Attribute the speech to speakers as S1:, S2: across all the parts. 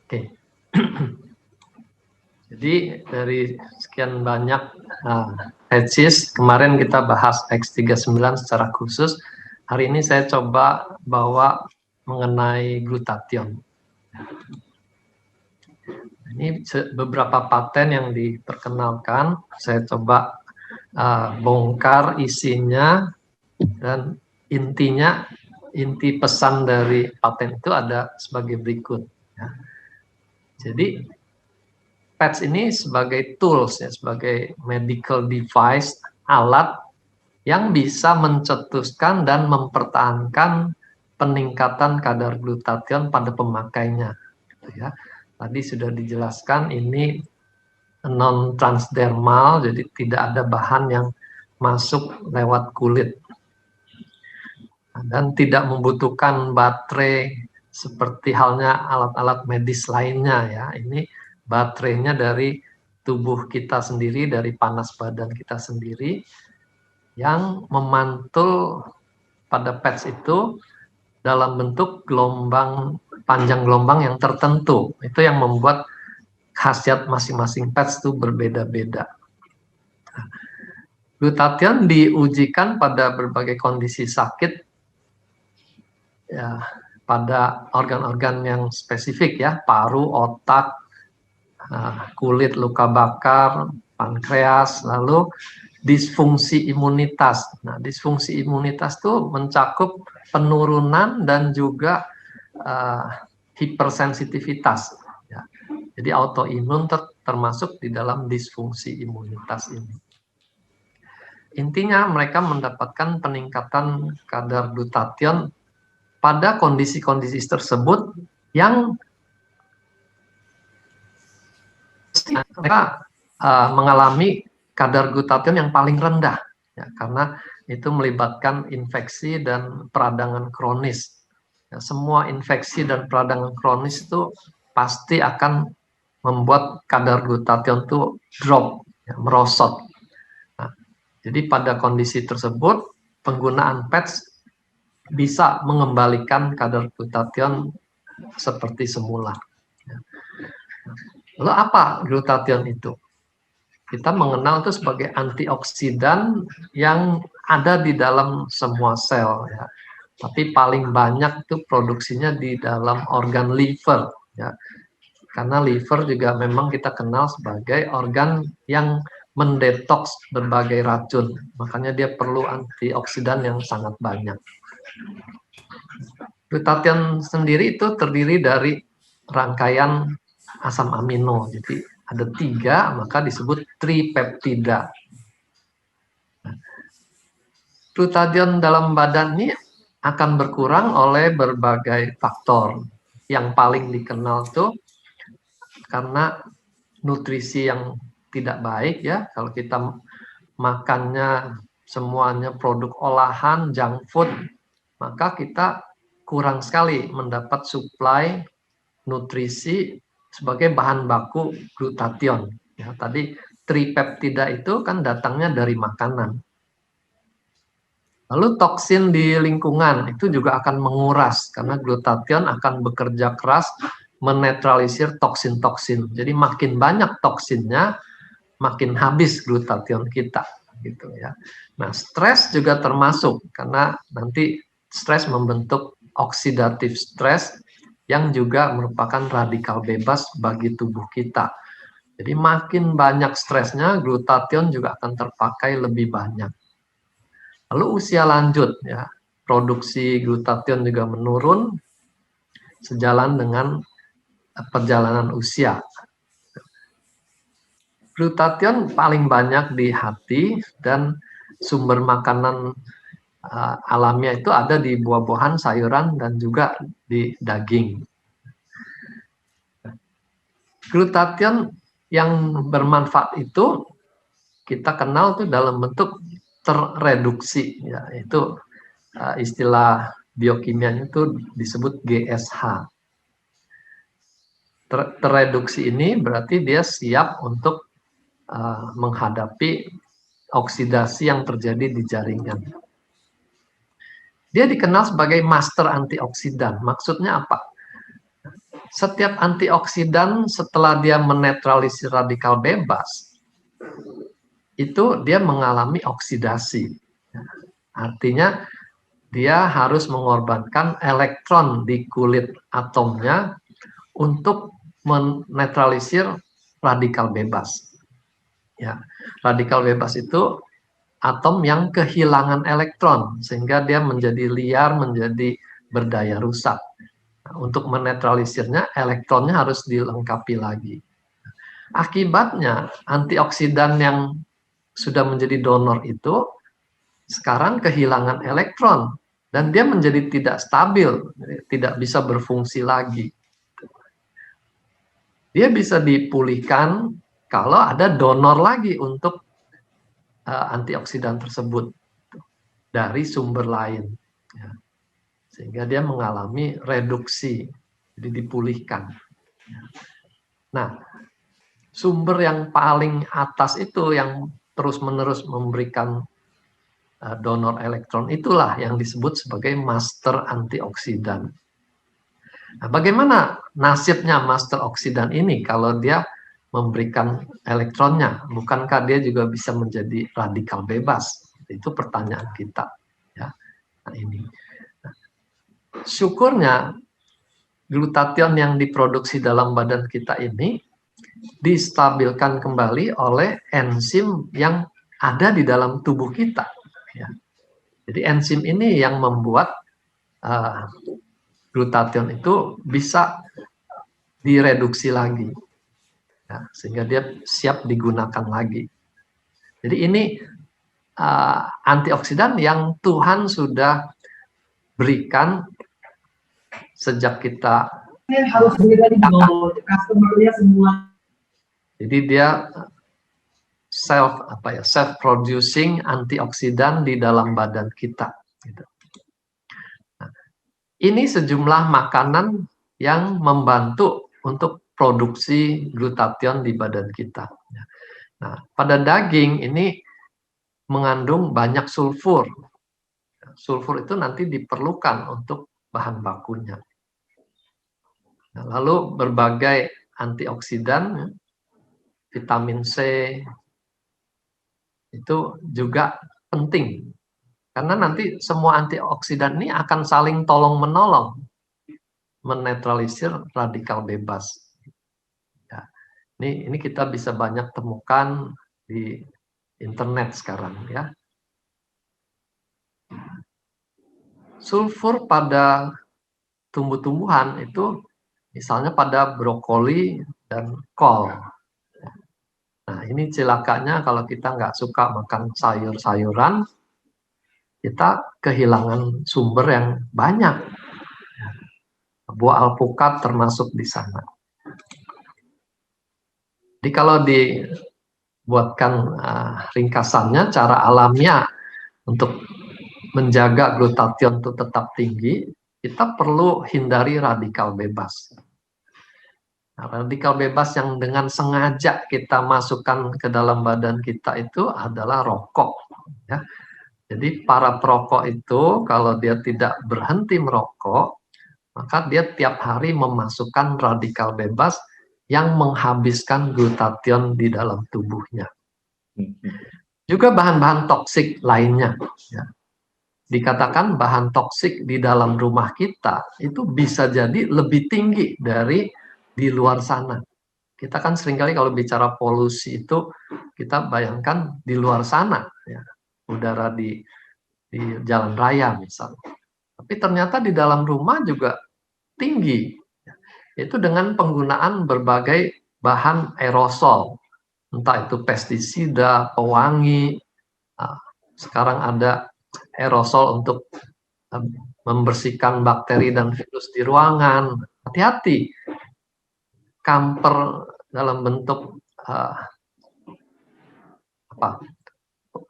S1: Oke. Jadi dari sekian banyak thesis, kemarin kita bahas X39 secara khusus. Hari ini saya coba bawa mengenai glutathione. Ini beberapa paten yang diperkenalkan. Saya coba bongkar isinya, dan inti pesan dari paten itu ada sebagai berikut. Jadi patch ini sebagai tools, ya, sebagai medical device, alat yang bisa mencetuskan dan mempertahankan peningkatan kadar glutathione pada pemakainya. Ya. Tadi sudah dijelaskan ini non transdermal, jadi tidak ada bahan yang masuk lewat kulit dan tidak membutuhkan baterai seperti halnya alat-alat medis lainnya, ya. Ini baterainya dari tubuh kita sendiri, dari panas badan kita sendiri, yang memantul pada pads itu dalam bentuk panjang gelombang yang tertentu. Itu yang membuat khasiat masing-masing pads itu berbeda-beda. Glutathione diujikan pada berbagai kondisi sakit, ya, pada organ-organ yang spesifik, ya, paru, otak, kulit, luka bakar, pankreas, lalu disfungsi imunitas. Nah, disfungsi imunitas itu mencakup penurunan dan juga hipersensitivitas. Ya. Jadi autoimun termasuk di dalam disfungsi imunitas ini. Intinya mereka mendapatkan peningkatan kadar glutathione pada kondisi-kondisi tersebut yang mereka mengalami kadar glutathione yang paling rendah, ya, karena itu melibatkan infeksi dan peradangan kronis. Ya, semua infeksi dan peradangan kronis itu pasti akan membuat kadar glutathione itu drop, ya, merosot. Nah, jadi pada kondisi tersebut penggunaan patch bisa mengembalikan kadar glutathione seperti semula. Lalu apa glutathione itu? Kita mengenal itu sebagai antioksidan yang ada di dalam semua sel, ya. Tapi paling banyak itu produksinya di dalam organ liver, ya. Karena liver juga memang kita kenal sebagai organ yang mendetoks berbagai racun. Makanya dia perlu antioksidan yang sangat banyak. Glutathione sendiri itu terdiri dari rangkaian asam amino. Jadi ada 3, maka disebut tripeptida. Glutathione dalam badan ini akan berkurang oleh berbagai faktor. Yang paling dikenal itu karena nutrisi yang tidak baik, ya. Kalau kita makannya semuanya produk olahan, junk food, maka kita kurang sekali mendapat suplai nutrisi sebagai bahan baku glutathione. Ya, tadi tripeptida itu kan datangnya dari makanan. Lalu toksin di lingkungan itu juga akan menguras karena glutathione akan bekerja keras menetralisir toksin-toksin. Jadi makin banyak toksinnya, makin habis glutathione kita, gitu, ya. Nah, stres juga termasuk karena nanti stres membentuk oksidatif stres yang juga merupakan radikal bebas bagi tubuh kita. Jadi makin banyak stresnya, glutathione juga akan terpakai lebih banyak. Lalu usia lanjut, ya, produksi glutathione juga menurun sejalan dengan perjalanan usia. Glutathione paling banyak di hati dan sumber makanan alamiah itu ada di buah-buahan, sayuran, dan juga di daging. Glutathione yang bermanfaat itu kita kenal tuh dalam bentuk terreduksi, ya, itu istilah biokimianya itu disebut GSH. Terreduksi ini berarti dia siap untuk menghadapi oksidasi yang terjadi di jaringan. Dia dikenal sebagai master antioksidan. Maksudnya apa? setiap antioksidan setelah dia menetralisir radikal bebas, itu dia mengalami oksidasi. Artinya dia harus mengorbankan elektron di kulit atomnya untuk menetralisir radikal bebas. Ya, radikal bebas itu atom yang kehilangan elektron sehingga dia menjadi liar, menjadi berdaya rusak. Nah, untuk menetralisirnya elektronnya harus dilengkapi lagi. Akibatnya antioksidan yang sudah menjadi donor itu sekarang kehilangan elektron dan dia menjadi tidak stabil, tidak bisa berfungsi lagi. Dia bisa dipulihkan kalau ada donor lagi untuk antioksidan tersebut dari sumber lain, ya. Sehingga dia mengalami reduksi, jadi dipulihkan. Nah, sumber yang paling atas itu yang terus-menerus memberikan donor elektron itulah yang disebut sebagai master antioksidan. Nah, bagaimana nasibnya master oksidan ini kalau dia memberikan elektronnya? Bukankah dia juga bisa menjadi radikal bebas? Itu pertanyaan kita. Ya. Nah, ini. Nah, syukurnya glutathione yang diproduksi dalam badan kita ini distabilkan kembali oleh enzim yang ada di dalam tubuh kita. Ya. Jadi enzim ini yang membuat glutathione itu bisa direduksi lagi, ya, sehingga dia siap digunakan lagi. Jadi ini antioksidan yang Tuhan sudah berikan sejak kita harus jadi dia self producing antioksidan di dalam badan kita. Gitu. Nah, ini sejumlah makanan yang membantu untuk produksi glutathione di badan kita. Nah, pada daging ini mengandung banyak sulfur. Sulfur itu nanti diperlukan untuk bahan bakunya. Nah, lalu berbagai antioksidan, vitamin C, itu juga penting. Karena nanti semua antioksidan ini akan saling tolong-menolong menetralisir radikal bebas. Ya, ini kita bisa banyak temukan di internet sekarang, ya. Sulfur pada tumbuh-tumbuhan itu misalnya pada brokoli dan kol. Nah, ini celakanya kalau kita nggak suka makan sayur-sayuran, kita kehilangan sumber yang banyak. Buah alpukat termasuk di sana. Jadi kalau dibuatkan ringkasannya, cara alamiah untuk menjaga glutathione itu tetap tinggi, kita perlu hindari radikal bebas. Nah, radikal bebas yang dengan sengaja kita masukkan ke dalam badan kita itu adalah rokok. Ya. Jadi para perokok itu kalau dia tidak berhenti merokok, maka dia tiap hari memasukkan radikal bebas yang menghabiskan glutathione di dalam tubuhnya. Juga bahan-bahan toksik lainnya. Ya. Dikatakan bahan toksik di dalam rumah kita itu bisa jadi lebih tinggi dari di luar sana. Kita kan seringkali kalau bicara polusi itu kita bayangkan di luar sana, ya, udara di jalan raya misalnya. Tapi ternyata di dalam rumah juga tinggi, itu dengan penggunaan berbagai bahan aerosol, entah itu pestisida, pewangi, sekarang ada aerosol untuk membersihkan bakteri dan virus di ruangan. Hati-hati, kamper dalam bentuk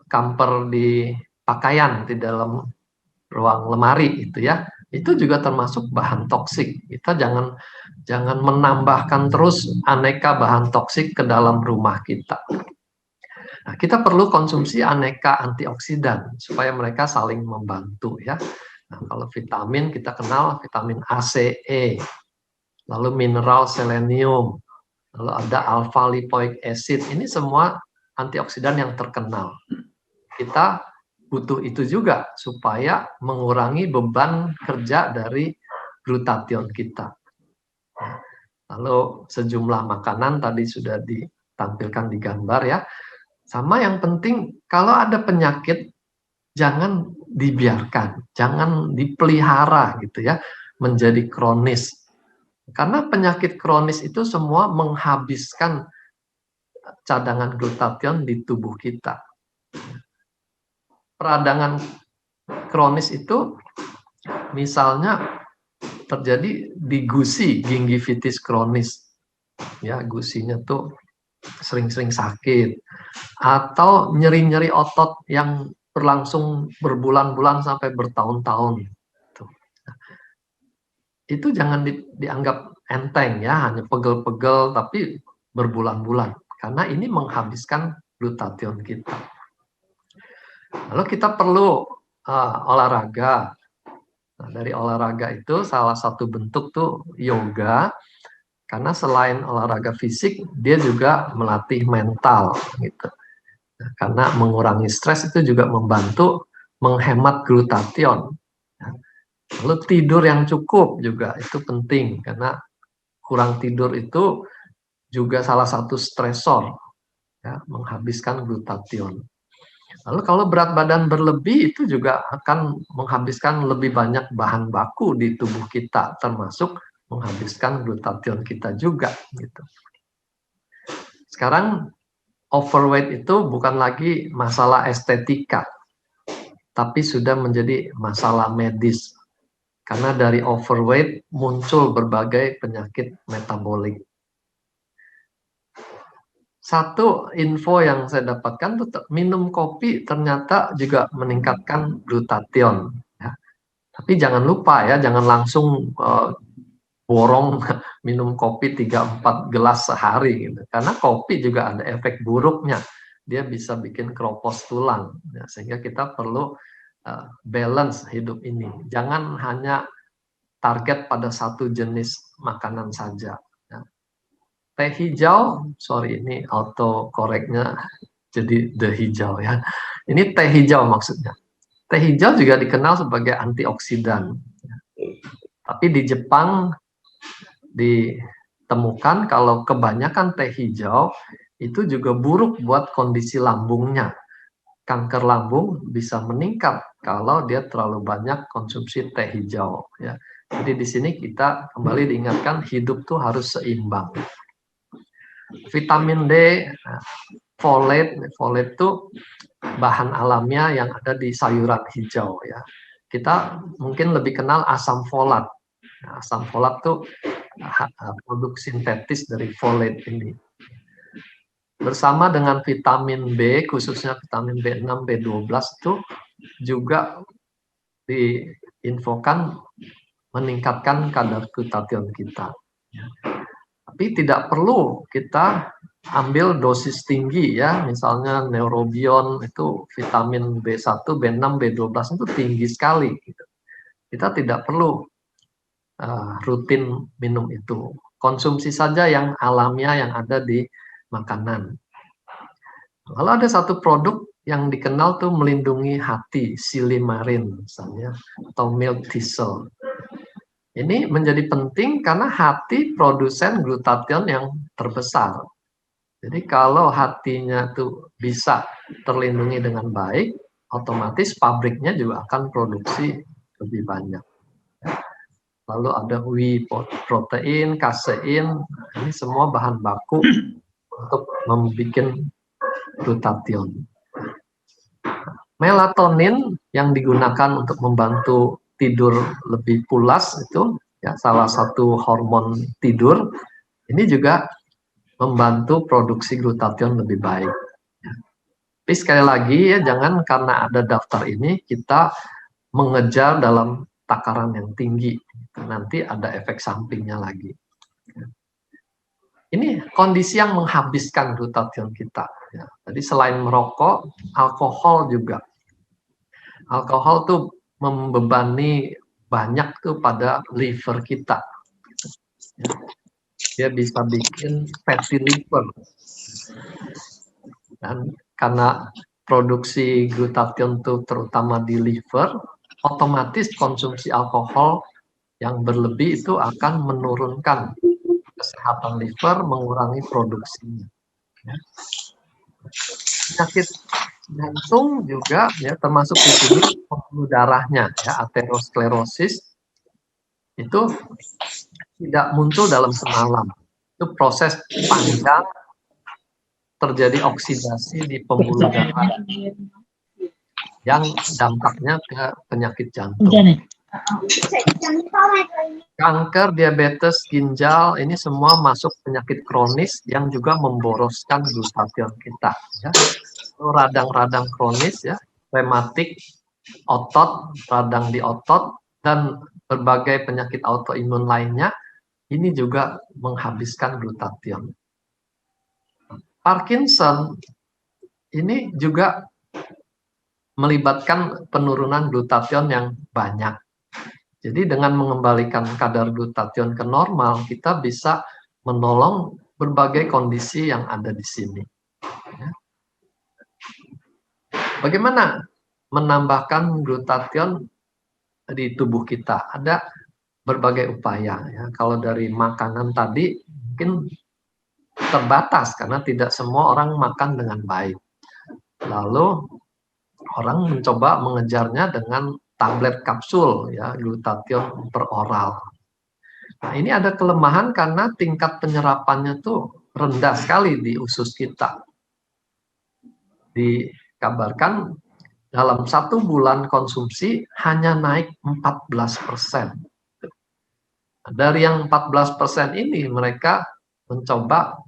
S1: kamper di pakaian di dalam ruang lemari itu ya, itu juga termasuk bahan toksik. Kita jangan menambahkan terus aneka bahan toksik ke dalam rumah kita. Nah, kita perlu konsumsi aneka antioksidan supaya mereka saling membantu ya. Nah, kalau vitamin kita kenal vitamin A, C, E. lalu mineral selenium, lalu ada alpha lipoic acid. Ini semua antioksidan yang terkenal. Kita butuh itu juga supaya mengurangi beban kerja dari glutathione kita. Lalu sejumlah makanan tadi sudah ditampilkan di gambar ya. Sama yang penting kalau ada penyakit jangan dibiarkan, jangan dipelihara gitu ya, menjadi kronis. Karena penyakit kronis itu semua menghabiskan cadangan glutathione di tubuh kita. Peradangan kronis itu misalnya terjadi di gusi, gingivitis kronis. Ya, gusinya tuh sering-sering sakit atau nyeri-nyeri otot yang berlangsung berbulan-bulan sampai bertahun-tahun. Itu jangan dianggap enteng ya, hanya pegel-pegel tapi berbulan-bulan karena ini menghabiskan glutathione kita. Lalu kita perlu olahraga. Nah, dari olahraga itu salah satu bentuk tuh yoga, karena selain olahraga fisik dia juga melatih mental gitu. Nah, karena mengurangi stres itu juga membantu menghemat glutathione. Lalu tidur yang cukup juga itu penting karena kurang tidur itu juga salah satu stresor ya, menghabiskan glutathione. Lalu kalau berat badan berlebih itu juga akan menghabiskan lebih banyak bahan baku di tubuh kita, termasuk menghabiskan glutathione kita juga gitu. Sekarang overweight itu bukan lagi masalah estetika, tapi sudah menjadi masalah medis. Karena dari overweight muncul berbagai penyakit metabolik. Satu info yang saya dapatkan tuh minum kopi ternyata juga meningkatkan glutathione. Ya. Tapi jangan lupa ya, jangan langsung borong minum kopi 3-4 gelas sehari gitu. Karena kopi juga ada efek buruknya. Dia bisa bikin keropos tulang. Ya, sehingga kita perlu balance hidup ini. Jangan hanya target pada satu jenis makanan saja. Ya. Teh hijau, sorry ini auto koreknya jadi the hijau ya. Ini teh hijau maksudnya. Teh hijau juga dikenal sebagai antioksidan. Tapi di Jepang ditemukan kalau kebanyakan teh hijau itu juga buruk buat kondisi lambungnya. Kanker lambung bisa meningkat kalau dia terlalu banyak konsumsi teh hijau. Ya. Jadi di sini kita kembali diingatkan hidup tuh harus seimbang. Vitamin D, folate itu bahan alamiah yang ada di sayuran hijau ya. Kita mungkin lebih kenal asam folat. Nah, asam folat tuh produk sintetis dari folate ini. Bersama dengan vitamin B, khususnya vitamin B6, B12 itu juga diinfokan meningkatkan kadar glutathione kita. Tapi tidak perlu kita ambil dosis tinggi ya, misalnya neurobion itu vitamin B1, B6, B12 itu tinggi sekali. Kita tidak perlu rutin minum itu. Konsumsi saja yang alamiah yang ada di makanan. Lalu ada satu produk yang dikenal tuh melindungi hati, silimarin misalnya, atau milk thistle. Ini menjadi penting karena hati produsen glutathione yang terbesar. Jadi kalau hatinya tuh bisa terlindungi dengan baik, otomatis pabriknya juga akan produksi lebih banyak. Lalu ada whey protein, kasein, ini semua bahan baku untuk membuat glutathione. Melatonin yang digunakan untuk membantu tidur lebih pulas itu ya salah satu hormon tidur, ini juga membantu produksi glutathione lebih baik. Tapi sekali lagi ya jangan karena ada daftar ini kita mengejar dalam takaran yang tinggi, nanti ada efek sampingnya lagi. Ini kondisi yang menghabiskan glutathione kita. Ya. Jadi selain merokok, alkohol juga. Alkohol tuh membebani banyak tuh pada liver kita. ya. Dia bisa bikin fatty liver. Dan karena produksi glutathione itu terutama di liver, otomatis konsumsi alkohol yang berlebih itu akan menurunkan kesehatan liver, mengurangi produksinya. Ya. Penyakit jantung juga ya termasuk di sini pembuluh darahnya ya, aterosklerosis itu tidak muncul dalam semalam. Itu proses panjang, terjadi oksidasi di pembuluh darah yang dampaknya ke penyakit jantung. Kanker, diabetes, ginjal, ini semua masuk penyakit kronis yang juga memboroskan glutathione kita. Ya. Radang-radang kronis, ya, rematik, otot, radang di otot, dan berbagai penyakit autoimun lainnya, ini juga menghabiskan glutathione. Parkinson ini juga melibatkan penurunan glutathione yang banyak. Jadi dengan mengembalikan kadar glutathione ke normal, kita bisa menolong berbagai kondisi yang ada di sini. Bagaimana menambahkan glutathione di tubuh kita? Ada berbagai upaya. Ya. Kalau dari makanan tadi mungkin terbatas karena tidak semua orang makan dengan baik. Lalu orang mencoba mengejarnya dengan tablet kapsul, ya, glutathione per oral. Nah, ini ada kelemahan karena tingkat penyerapannya tuh rendah sekali di usus kita. Dikabarkan dalam 1 bulan konsumsi hanya naik 14%. Dari yang 14% ini mereka mencoba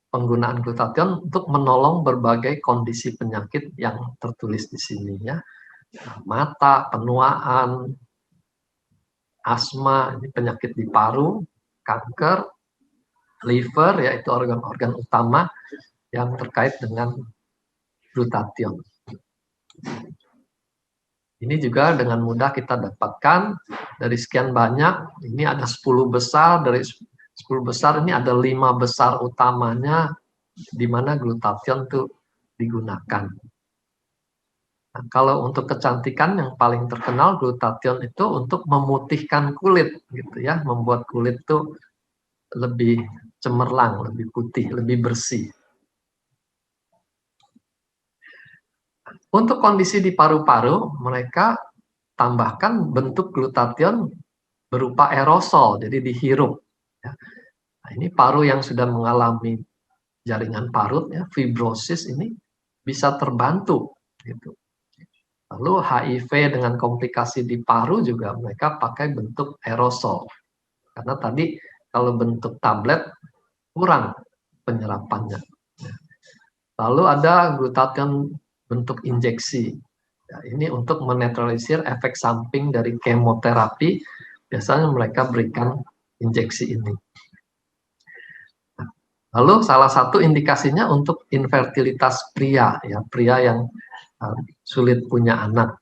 S1: penggunaan glutathione untuk menolong berbagai kondisi penyakit yang tertulis di sini, ya. Mata, penuaan, asma, ini penyakit di paru, kanker, liver, yaitu organ-organ utama yang terkait dengan glutathione. Ini juga dengan mudah kita dapatkan dari sekian banyak. Ini ada 10 besar, dari 10 besar ini ada 5 besar utamanya di mana glutathione itu digunakan. Nah, kalau untuk kecantikan yang paling terkenal glutathione itu untuk memutihkan kulit, gitu ya, membuat kulit itu lebih cemerlang, lebih putih, lebih bersih. Untuk kondisi di paru-paru, mereka tambahkan bentuk glutathione berupa aerosol, jadi dihirup. Nah, ini paru yang sudah mengalami jaringan parut, ya, fibrosis ini bisa terbantu. Gitu. Lalu HIV dengan komplikasi di paru juga mereka pakai bentuk aerosol. Karena tadi kalau bentuk tablet kurang penyerapannya. Lalu ada glutathione bentuk injeksi. Ya, ini untuk menetralisir efek samping dari kemoterapi. Biasanya mereka berikan injeksi ini. Lalu salah satu indikasinya untuk infertilitas pria, ya, pria yang sulit punya anak.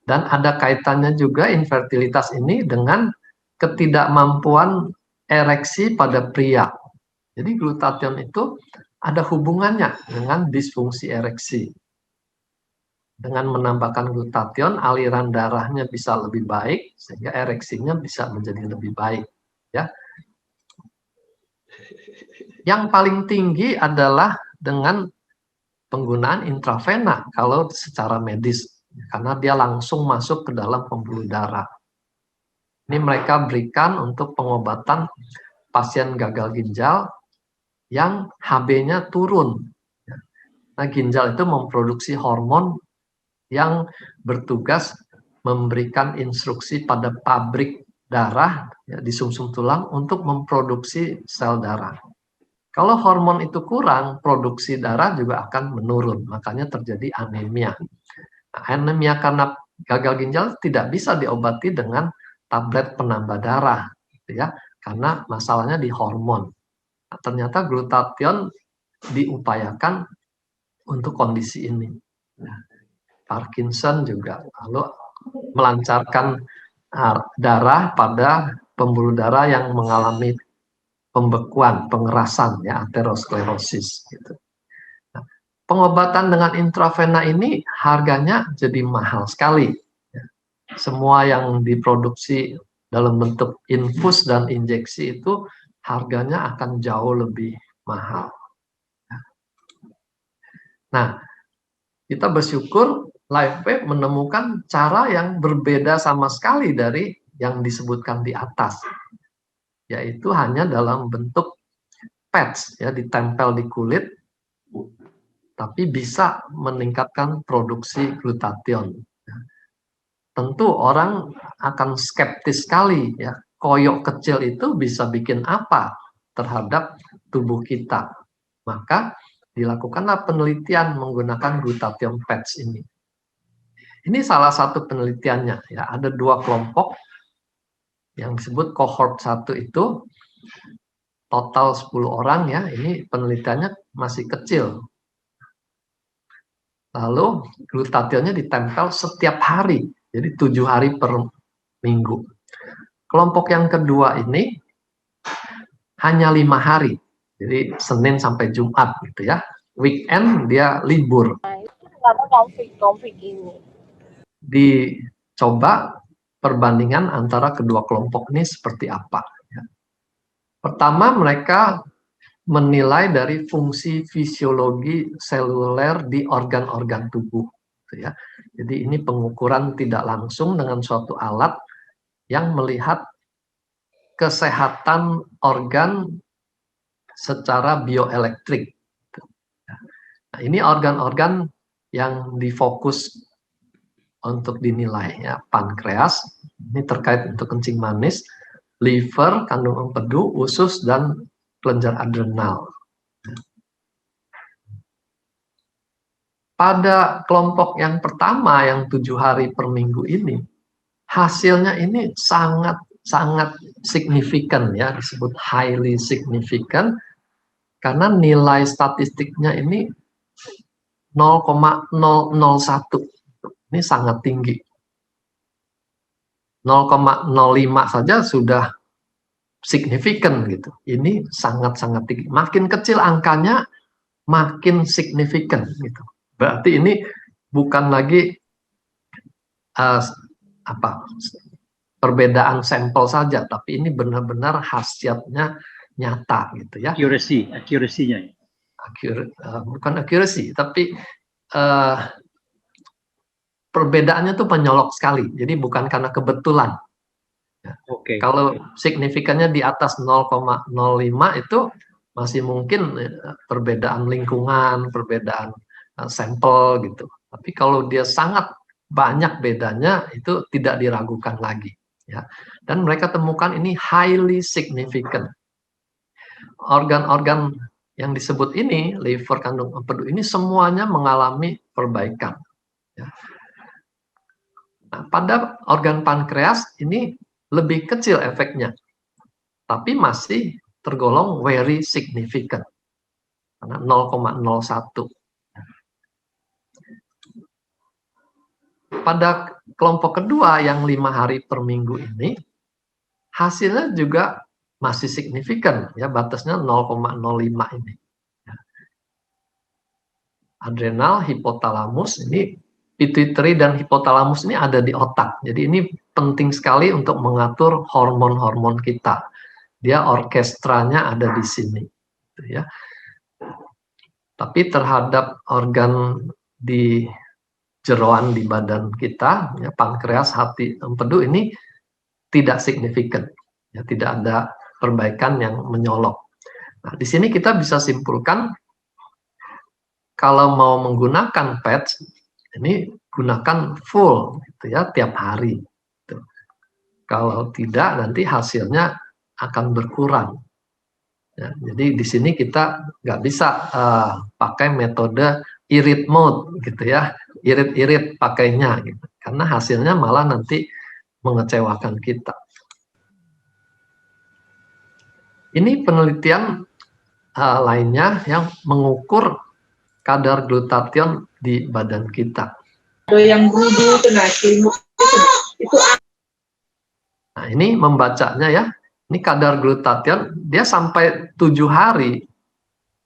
S1: Dan ada kaitannya juga infertilitas ini dengan ketidakmampuan ereksi pada pria. Jadi glutathione itu ada hubungannya dengan disfungsi ereksi. Dengan menambahkan glutathione, aliran darahnya bisa lebih baik, sehingga ereksinya bisa menjadi lebih baik. Ya. Yang paling tinggi adalah dengan penggunaan intravena kalau secara medis, karena dia langsung masuk ke dalam pembuluh darah. Ini mereka berikan untuk pengobatan pasien gagal ginjal yang HB-nya turun. Nah, ginjal itu memproduksi hormon yang bertugas memberikan instruksi pada pabrik darah, ya, di sumsum tulang untuk memproduksi sel darah. Kalau hormon itu kurang, produksi darah juga akan menurun, makanya terjadi anemia. Nah, anemia karena gagal ginjal tidak bisa diobati dengan tablet penambah darah, gitu ya, karena masalahnya di hormon. Nah, ternyata glutathione diupayakan untuk kondisi ini. Nah, Parkinson juga, lalu melancarkan darah pada pembuluh darah yang mengalami pembekuan, pengerasan, ya, aterosklerosis. Gitu. Nah, pengobatan dengan intravena ini harganya jadi mahal sekali. Ya. Semua yang diproduksi dalam bentuk infus dan injeksi itu harganya akan jauh lebih mahal. Nah, kita bersyukur LifeWave menemukan cara yang berbeda sama sekali dari yang disebutkan di atas, yaitu hanya dalam bentuk patch, ya, ditempel di kulit, tapi bisa meningkatkan produksi glutathione. Tentu orang akan skeptis sekali, ya, koyok kecil itu bisa bikin apa terhadap tubuh kita. Maka dilakukanlah penelitian menggunakan glutathione patch ini. Ini salah satu penelitiannya, ya. Ada 2 kelompok yang disebut cohort 1 itu total 10 orang, ya. Ini penelitiannya masih kecil. Lalu glutathionnya ditempel setiap hari, jadi 7 hari per minggu. Kelompok yang kedua ini hanya 5 hari, jadi Senin sampai Jumat gitu, ya. Weekend dia libur.
S2: Konflik ini.
S1: Dicoba perbandingan antara kedua kelompok ini seperti apa. Ya. Pertama, mereka menilai dari fungsi fisiologi seluler di organ-organ tubuh. Ya. Jadi ini pengukuran tidak langsung dengan suatu alat yang melihat kesehatan organ secara bioelektrik. Nah, ini organ-organ yang difokus untuk dinilai, ya. Pankreas, ini terkait untuk kencing manis, liver, kandung empedu, usus, dan kelenjar adrenal. Pada kelompok yang pertama yang 7 hari per minggu ini, hasilnya ini sangat signifikan, ya, disebut highly significant, karena nilai statistiknya ini 0,001. Ini sangat tinggi. 0,05 saja sudah signifikan gitu. Ini sangat-sangat tinggi. Makin kecil angkanya, makin signifikan gitu. Berarti ini bukan lagi perbedaan sampel saja, tapi ini benar-benar khasiatnya nyata gitu, ya.
S3: Accuracy-nya.
S1: Bukan accuracy, tapi perbedaannya tuh menyolok sekali. Jadi bukan karena kebetulan. Ya.
S3: Okay.
S1: Kalau signifikannya di atas 0,05 itu masih mungkin perbedaan lingkungan, perbedaan sampel gitu. Tapi kalau dia sangat banyak bedanya, itu tidak diragukan lagi, ya. Dan mereka temukan ini highly significant. Organ-organ yang disebut ini, liver, kandung empedu, ini semuanya mengalami perbaikan, ya. Nah, pada organ pankreas ini lebih kecil efeknya, tapi masih tergolong very significant, karena 0,01. Pada kelompok kedua yang 5 hari per minggu ini, hasilnya juga masih signifikan, ya, batasnya 0,05 ini. Adrenal, hipotalamus, ini pituitary dan hipotalamus ini ada di otak. Jadi ini penting sekali untuk mengatur hormon-hormon kita. Dia orkestranya ada di sini, ya. Tapi terhadap organ di jeroan di badan kita, ya, pankreas, hati, empedu, ini tidak signifikan, ya, tidak ada perbaikan yang menyolok. Nah, di sini kita bisa simpulkan kalau mau menggunakan patch ini gunakan full, gitu, ya, tiap hari. Gitu. Kalau tidak, nanti hasilnya akan berkurang. Ya, jadi di sini kita nggak bisa pakai metode irit mode, gitu, ya, irit-irit pakainya, gitu. Karena hasilnya malah nanti mengecewakan kita. Ini penelitian lainnya yang mengukur kadar glutathione di badan kita.
S2: Ada yang gudu, itu.
S1: Nah, ini membacanya ya, ini kadar glutathione, dia sampai 7 hari,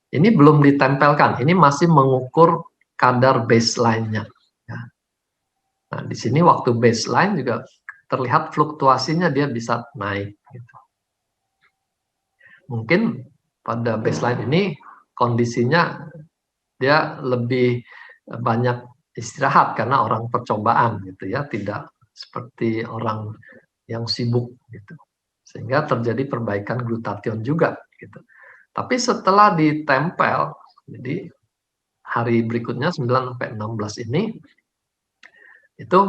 S1: ini belum ditempelkan, ini masih mengukur kadar baseline-nya. Ya. Nah, di sini waktu baseline juga terlihat fluktuasinya dia bisa naik. Gitu. Mungkin pada baseline ini kondisinya dia lebih banyak istirahat karena orang percobaan gitu ya, tidak seperti orang yang sibuk gitu. Sehingga terjadi perbaikan glutathione juga gitu. Tapi setelah ditempel, jadi hari berikutnya 9 sampai 16 ini itu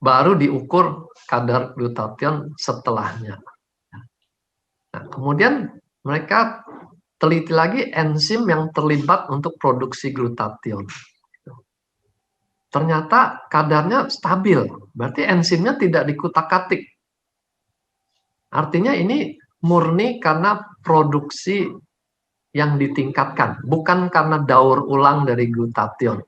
S1: baru diukur kadar glutathione setelahnya. Nah, kemudian mereka teliti lagi enzim yang terlibat untuk produksi glutathione. Ternyata kadarnya stabil, berarti enzimnya tidak dikutak-atik. Artinya ini murni karena produksi yang ditingkatkan, bukan karena daur ulang dari glutathione,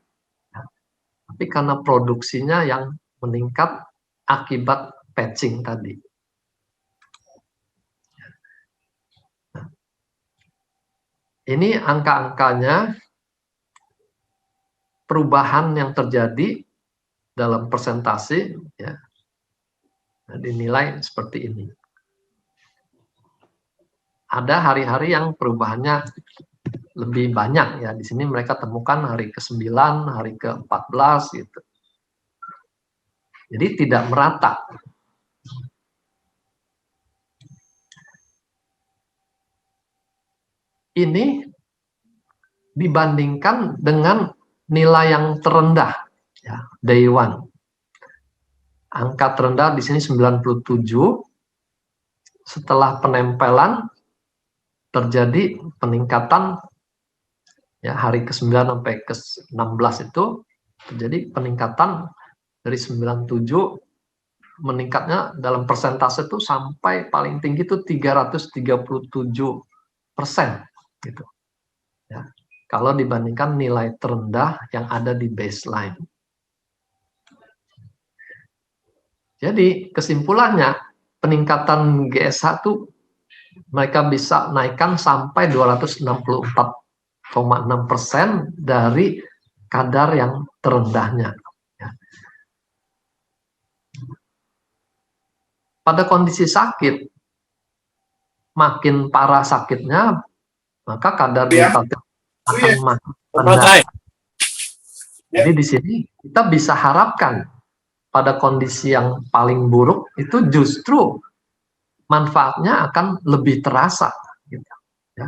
S1: tapi karena produksinya yang meningkat akibat patching tadi. Ini angka-angkanya, perubahan yang terjadi dalam persentase, ya, dinilai seperti ini. Ada hari-hari yang perubahannya lebih banyak ya. Di sini mereka temukan hari ke-9, hari ke-14 gitu. Jadi tidak merata. Ini dibandingkan dengan nilai yang terendah ya, day one. Angka terendah di sini 97. Setelah penempelan terjadi peningkatan ya, hari ke-9 sampai ke-16 itu terjadi peningkatan dari 97, meningkatnya dalam persentase itu sampai paling tinggi itu 337% gitu ya, kalau dibandingkan nilai terendah yang ada di baseline. Jadi kesimpulannya peningkatan GSH itu mereka bisa naikkan sampai 264,6% dari kadar yang terendahnya. Pada kondisi sakit, makin parah sakitnya, maka kadar glutathione akan makin rendah. Jadi di sini kita bisa harapkan pada kondisi yang paling buruk itu justru manfaatnya akan lebih terasa. Gitu, ya.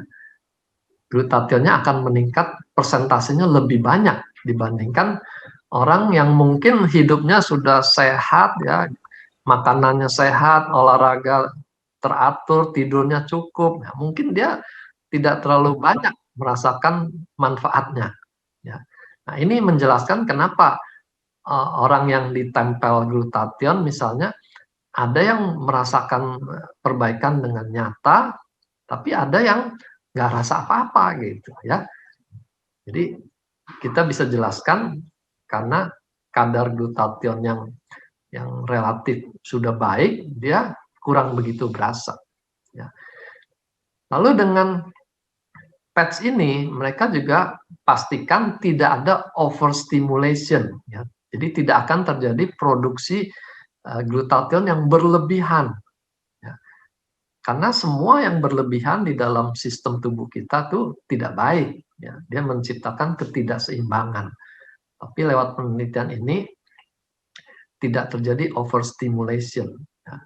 S1: Glutathione-nya akan meningkat, persentasenya lebih banyak dibandingkan orang yang mungkin hidupnya sudah sehat, ya, makanannya sehat, olahraga teratur, tidurnya cukup. Nah, mungkin dia tidak terlalu banyak merasakan manfaatnya. Ya. Nah, ini menjelaskan kenapa orang yang ditempel glutathione misalnya ada yang merasakan perbaikan dengan nyata, tapi ada yang nggak rasa apa-apa gitu ya. Jadi kita bisa jelaskan karena kadar glutathione yang relatif sudah baik, dia kurang begitu berasa. Ya. Lalu dengan patch ini mereka juga pastikan tidak ada overstimulation, ya. Jadi tidak akan terjadi produksi glutathione yang berlebihan, ya. Karena semua yang berlebihan di dalam sistem tubuh kita tuh tidak baik, ya. Dia menciptakan ketidakseimbangan. Tapi lewat penelitian ini tidak terjadi overstimulation, ya.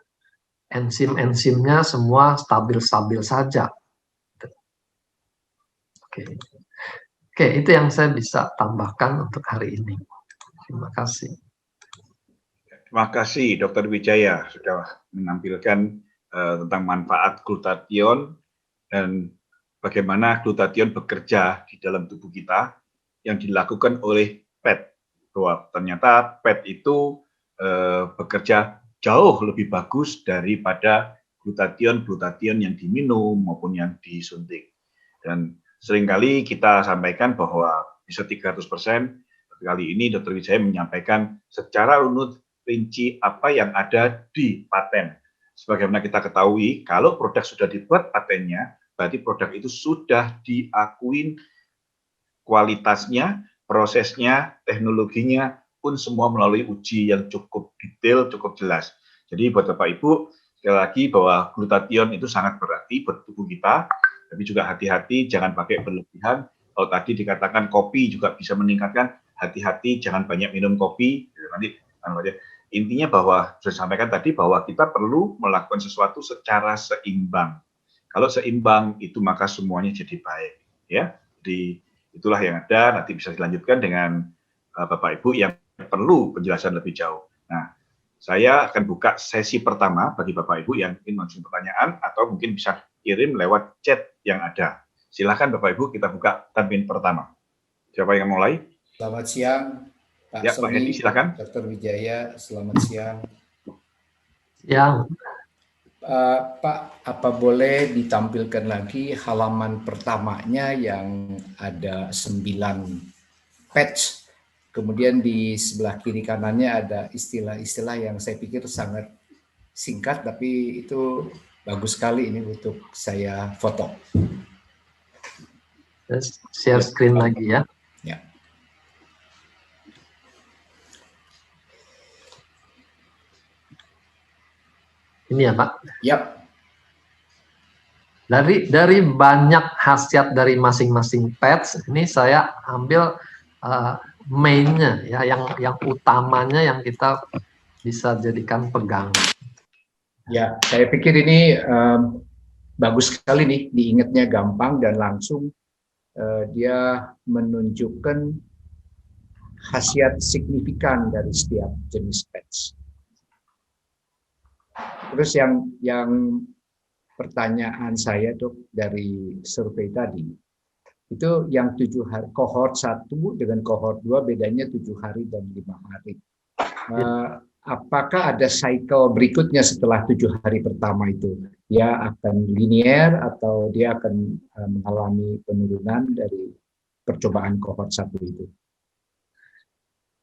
S1: Enzim-enzimnya semua stabil-stabil saja. Oke, itu yang saya bisa tambahkan untuk hari ini. Terima kasih.
S3: Terima kasih Dr. Wijaya sudah menampilkan tentang manfaat glutathione dan bagaimana glutathione bekerja di dalam tubuh kita yang dilakukan oleh PET. Bahwa ternyata PET itu bekerja jauh lebih bagus daripada glutathione yang diminum maupun yang disuntik. Dan seringkali kita sampaikan bahwa bisa 300%, tapi kali ini Dr. Wijaya menyampaikan secara runut rinci apa yang ada di paten. sebagaimana kita ketahui, kalau produk sudah dibuat patennya, berarti produk itu sudah diakuin kualitasnya, prosesnya, teknologinya pun semua melalui uji yang cukup detail, cukup jelas. Jadi buat Bapak Ibu, sekali lagi bahwa glutathione itu sangat berarti buat tubuh kita, tapi juga hati-hati jangan pakai berlebihan. Kalau tadi dikatakan kopi juga bisa meningkatkan, hati-hati jangan banyak minum kopi. Nanti intinya bahwa sudah disampaikan tadi bahwa kita perlu melakukan sesuatu secara seimbang. Kalau seimbang itu maka semuanya jadi baik, ya. Jadi itulah yang ada. Nanti bisa dilanjutkan dengan Bapak Ibu yang perlu penjelasan lebih jauh. Nah, saya akan buka sesi pertama bagi Bapak Ibu yang ingin mengajukan pertanyaan atau mungkin bisa kirim lewat chat yang ada. Silakan Bapak Ibu, kita buka termin pertama. Siapa yang mulai?
S4: Selamat siang, Pak
S3: Ya, Pak Hendy, silakan.
S4: Dr. Wijaya, selamat siang.
S1: Siang.
S4: Pak, apa boleh ditampilkan lagi halaman pertamanya yang ada 9 patch, kemudian di sebelah kiri kanannya ada istilah-istilah yang saya pikir sangat singkat, tapi itu bagus sekali ini untuk saya foto.
S1: Share screen lagi ya.
S4: Ya.
S1: Ini ya Pak.
S4: Yap.
S1: Dari banyak khasiat dari masing-masing patch, ini saya ambil mainnya ya, yang utamanya yang kita bisa jadikan pegangan.
S4: Ya, saya pikir ini bagus sekali nih, diingatnya gampang dan langsung. Dia menunjukkan khasiat signifikan dari setiap jenis patch. Terus yang pertanyaan saya Dok dari survei tadi, itu yang 7 hari, kohort 1 dengan kohort 2 bedanya 7 hari dan 5 hari. Apakah ada cycle berikutnya setelah 7 hari pertama itu? Dia akan linear atau dia akan mengalami penurunan dari percobaan kohort 1 itu?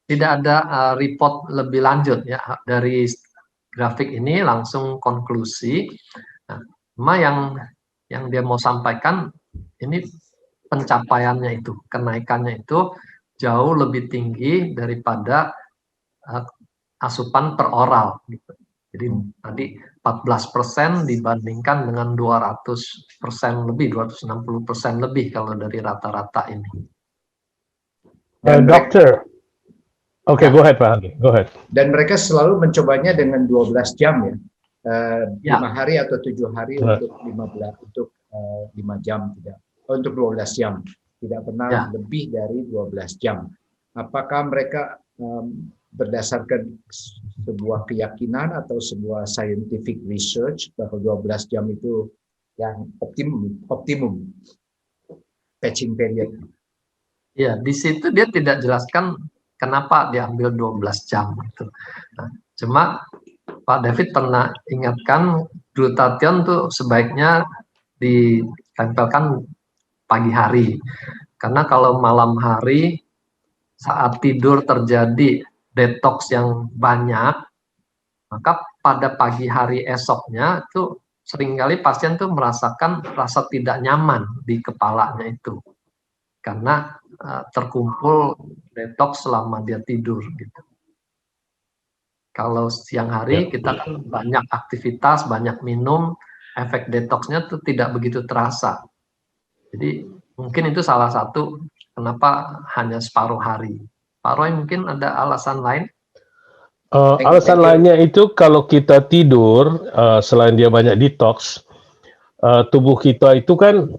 S1: Tidak ada report lebih lanjut ya dari grafik ini, langsung konklusi. Nah, yang dia mau sampaikan ini pencapaiannya itu, kenaikannya itu jauh lebih tinggi daripada asupan per oral gitu. Jadi tadi 14% dibandingkan dengan 200% lebih, 260% lebih kalau dari rata-rata ini.
S5: Dokter. Oke, go ahead Pak Handi, go ahead.
S4: Dan mereka selalu mencobanya dengan 12 jam ya. 5 hari atau 7 hari untuk 5 jam tidak. Untuk 12 jam. Tidak pernah lebih dari 12 jam. Apakah mereka berdasarkan sebuah keyakinan atau sebuah scientific research bahwa 12 jam itu yang optimum patching period?
S1: Ya, di situ dia tidak jelaskan kenapa diambil 12 jam gitu. Nah, cuma Pak David pernah ingatkan glutathione tuh sebaiknya ditempelkan pagi hari. Karena kalau malam hari saat tidur terjadi detox yang banyak, maka pada pagi hari esoknya itu seringkali pasien tuh merasakan rasa tidak nyaman di kepalanya itu. Karena terkumpul detox selama dia tidur gitu. Kalau siang hari kita kan banyak aktivitas, banyak minum, efek detoxnya tuh tidak begitu terasa. Jadi mungkin itu salah satu kenapa hanya separuh hari. Pak Roy mungkin ada alasan lain?
S5: Alasan lainnya itu kalau kita tidur, selain dia banyak detox, tubuh kita itu kan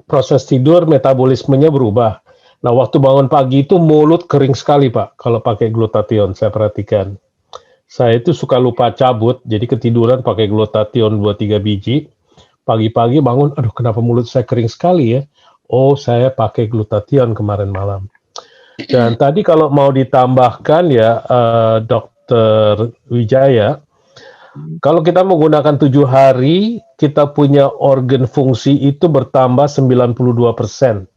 S5: proses tidur metabolismenya berubah. Nah, waktu bangun pagi itu mulut kering sekali Pak, kalau pakai glutathione saya perhatikan. Saya itu suka lupa cabut, jadi ketiduran pakai glutathione 2-3 biji. Pagi-pagi bangun, aduh kenapa mulut saya kering sekali ya? Oh, saya pakai glutathione kemarin malam. Dan tadi kalau mau ditambahkan ya, Dr. Wijaya, kalau kita menggunakan 7 hari, kita punya organ fungsi itu bertambah 92%.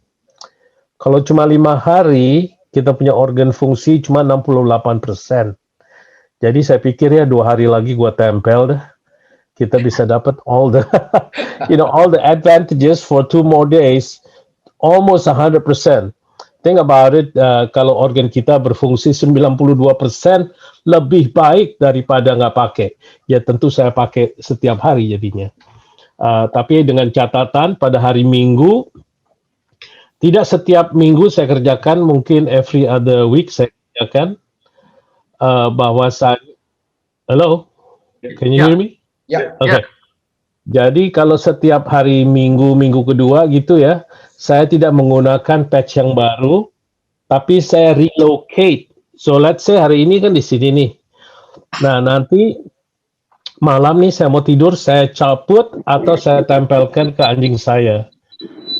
S5: Kalau cuma 5 hari, kita punya organ fungsi cuma 68%. Jadi saya pikir ya 2 hari lagi gua tempel dah. Kita bisa dapat all the, all the advantages for 2 more days, almost 100%. Think about it, kalau organ kita berfungsi 92% lebih baik daripada nggak pakai. Ya tentu saya pakai setiap hari jadinya. Tapi dengan catatan pada hari Minggu, tidak setiap minggu saya kerjakan, mungkin every other week saya kerjakan, bahwa saya, hello, can you hear me?
S4: Ya.
S5: Okay. Jadi kalau setiap hari minggu kedua gitu ya, saya tidak menggunakan patch yang baru, tapi saya relocate. So let's say hari ini kan di sini nih. Nah nanti malam nih saya mau tidur, saya cabut atau saya tempelkan ke anjing saya,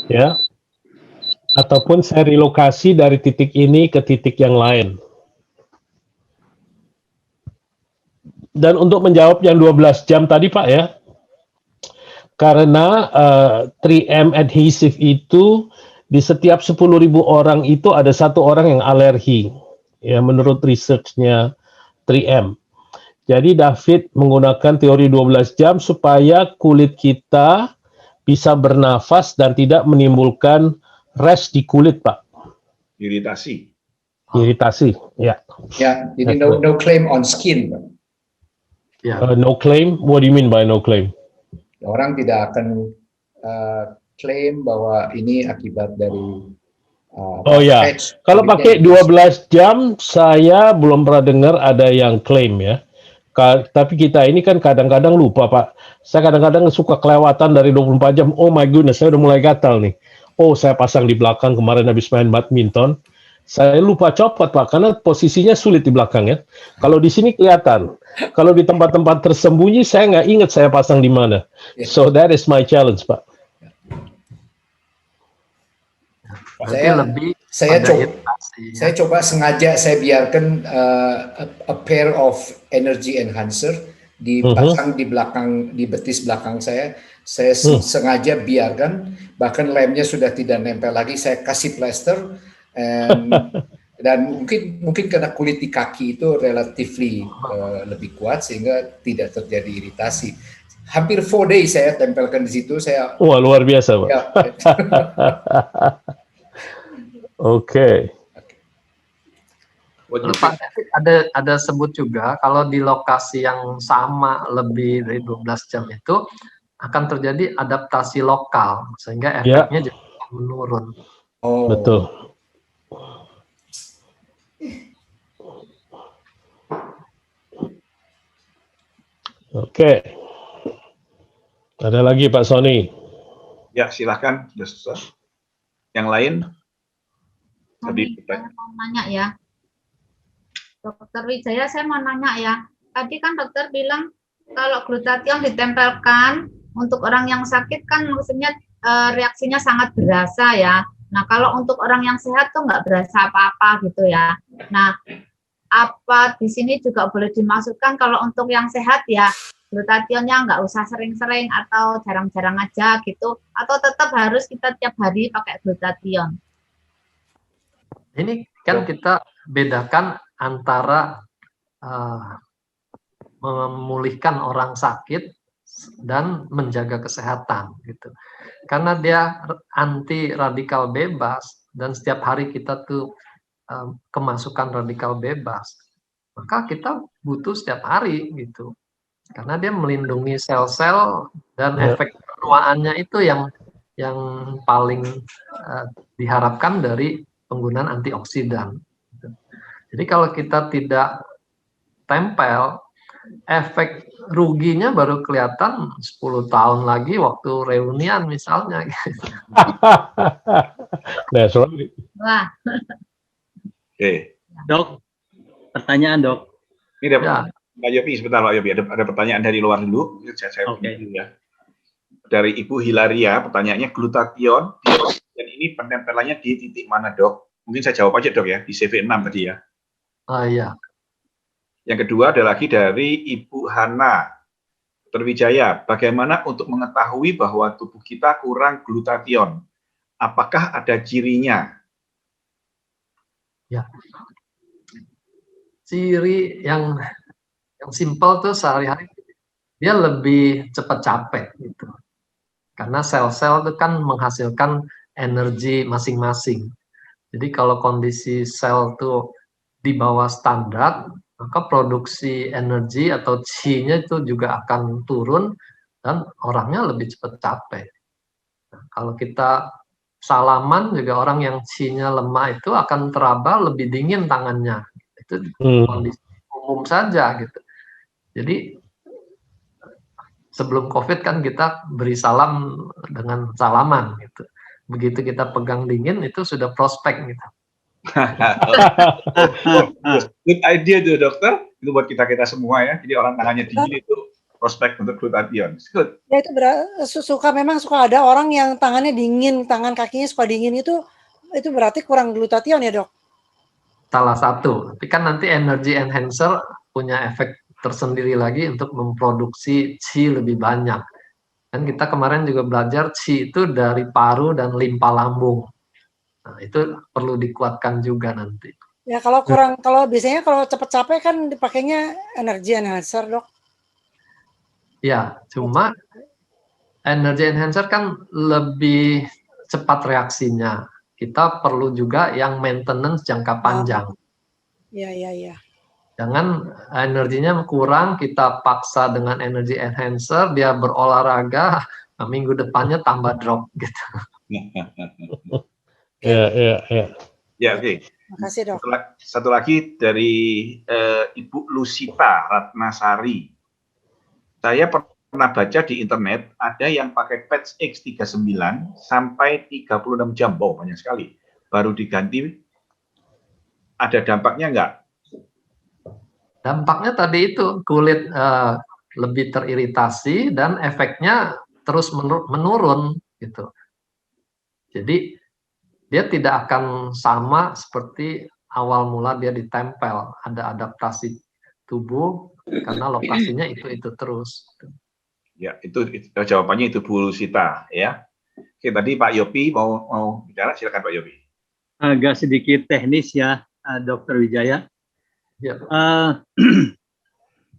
S5: ya. Ataupun saya relokasi dari titik ini ke titik yang lain. Dan untuk menjawab yang 12 jam tadi Pak ya, karena 3M adhesive itu di setiap 10.000 orang itu ada 1 orang yang alergi, ya menurut researchnya 3M. Jadi David menggunakan teori 12 jam supaya kulit kita bisa bernafas dan tidak menimbulkan rash di kulit, Pak.
S3: Iritasi.
S5: Iritasi, ya.
S4: Ya, jadi no claim on skin, Pak.
S5: No claim? What do you mean by no claim?
S4: Orang tidak akan klaim bahwa ini akibat dari
S5: oh ya,
S4: patch.
S5: kalau pakai 12 jam saya belum pernah dengar ada yang klaim ya. Tapi kita ini kan kadang-kadang lupa Pak. Saya kadang-kadang suka kelewatan dari 24 jam. Oh my goodness, saya udah mulai gatal nih. Oh saya pasang di belakang kemarin habis main badminton. Saya lupa copot Pak, karena posisinya sulit di belakang ya. Kalau di sini kelihatan. Kalau di tempat-tempat tersembunyi saya nggak ingat saya pasang di mana. So that is my challenge Pak.
S4: Saya coba sengaja saya biarkan a pair of energy enhancer dipasang di belakang, di betis belakang saya. Saya sengaja biarkan, bahkan lemnya sudah tidak nempel lagi, saya kasih plaster, dan mungkin karena kulit di kaki itu relatively lebih kuat sehingga tidak terjadi iritasi. Hampir 4 days saya tempelkan di situ.
S5: Wah luar biasa Pak.
S4: Ya.
S5: Oke.
S1: Pak David ada sebut juga kalau di lokasi yang sama lebih dari 12 jam itu akan terjadi adaptasi lokal sehingga efeknya juga menurun.
S4: Oh.
S5: Betul. Oke. Ada lagi Pak Sony?
S3: Ya silahkan, sudah selesai. Yang lain? Tadi
S6: saya mau nanya ya, Dokter Wijaya, saya mau nanya ya. Tadi kan dokter bilang kalau glutathione ditempelkan untuk orang yang sakit kan maksudnya reaksinya sangat berasa ya. Nah kalau untuk orang yang sehat tuh nggak berasa apa-apa gitu ya. Nah apa di sini juga boleh dimaksudkan kalau untuk yang sehat ya glutathione-nya nggak usah sering-sering atau jarang-jarang aja gitu, atau tetap harus kita tiap hari pakai glutathione?
S1: Ini kan kita bedakan antara memulihkan orang sakit dan menjaga kesehatan gitu. Karena dia anti radikal bebas dan setiap hari kita tuh kemasukan radikal bebas, maka kita butuh setiap hari gitu. Karena dia melindungi sel-sel dan efek penuaannya itu yang paling diharapkan dari penggunaan antioksidan. Jadi kalau kita tidak tempel, efek ruginya baru kelihatan 10 tahun lagi waktu reunian misalnya.
S5: That's right.
S6: Wah.
S3: Oke.
S7: Dok, pertanyaan dok.
S3: Ini ada Pak Yopi, sebentar Pak Yopi, ada pertanyaan dari luar dulu. Saya dulu ya. Dari Ibu Hilaria, pertanyaannya glutathione dan ini penempelannya di titik mana dok? Mungkin saya jawab aja dok ya, di CV6 tadi ya.
S1: Oh iya.
S3: Yang kedua ada lagi dari Ibu Hana. Dr. Wijaya, bagaimana untuk mengetahui bahwa tubuh kita kurang glutathione? Apakah ada cirinya?
S1: Ya. Ciri yang simpel tuh sehari-hari dia lebih cepat capek gitu. Karena sel-sel itu kan menghasilkan energi masing-masing. Jadi kalau kondisi sel itu di bawah standar, maka produksi energi atau qi-nya itu juga akan turun dan orangnya lebih cepat capek. Nah, kalau kita salaman juga orang yang qi-nya lemah itu akan teraba lebih dingin tangannya. Itu kondisi umum saja gitu. Jadi sebelum COVID kan kita beri salam dengan salaman gitu. Begitu kita pegang dingin itu sudah prospek gitu.
S3: Good idea tuh dokter, itu buat kita semua ya. Jadi orang tangannya dingin itu prospek untuk glutathione. Good.
S8: Ya itu memang suka ada orang yang tangannya dingin, tangan kakinya suka dingin itu berarti kurang glutathione ya dok?
S1: Salah satu, tapi kan nanti energy enhancer punya efek tersendiri lagi untuk memproduksi qi lebih banyak. Dan kita kemarin juga belajar qi itu dari paru dan limpa lambung. Nah, itu perlu dikuatkan juga nanti.
S8: Ya kalau biasanya kalau cepat capek kan dipakainya energy enhancer dok.
S1: Ya, cuma energy enhancer kan lebih cepat reaksinya. Kita perlu juga yang maintenance jangka panjang.
S8: Iya.
S1: Jangan energinya kurang, kita paksa dengan energy enhancer, dia berolahraga, minggu depannya tambah drop gitu.
S5: Ya,
S3: oke.
S8: Makasih dok.
S3: Satu lagi dari Ibu Lusita Ratnasari. Saya pernah baca di internet ada yang pakai patch X39 sampai 36 jam, banyak sekali. Baru diganti, ada dampaknya enggak?
S1: Dampaknya tadi itu kulit lebih teriritasi dan efeknya terus menurun gitu. Jadi dia tidak akan sama seperti awal mula dia ditempel. Ada adaptasi tubuh karena lokasinya itu terus.
S3: Ya, itu jawabannya itu Bu Sita ya. Oke, tadi Pak Yopi mau bicara, silakan Pak Yopi.
S7: Agak sedikit teknis ya, Dr. Wijaya.
S1: Ya.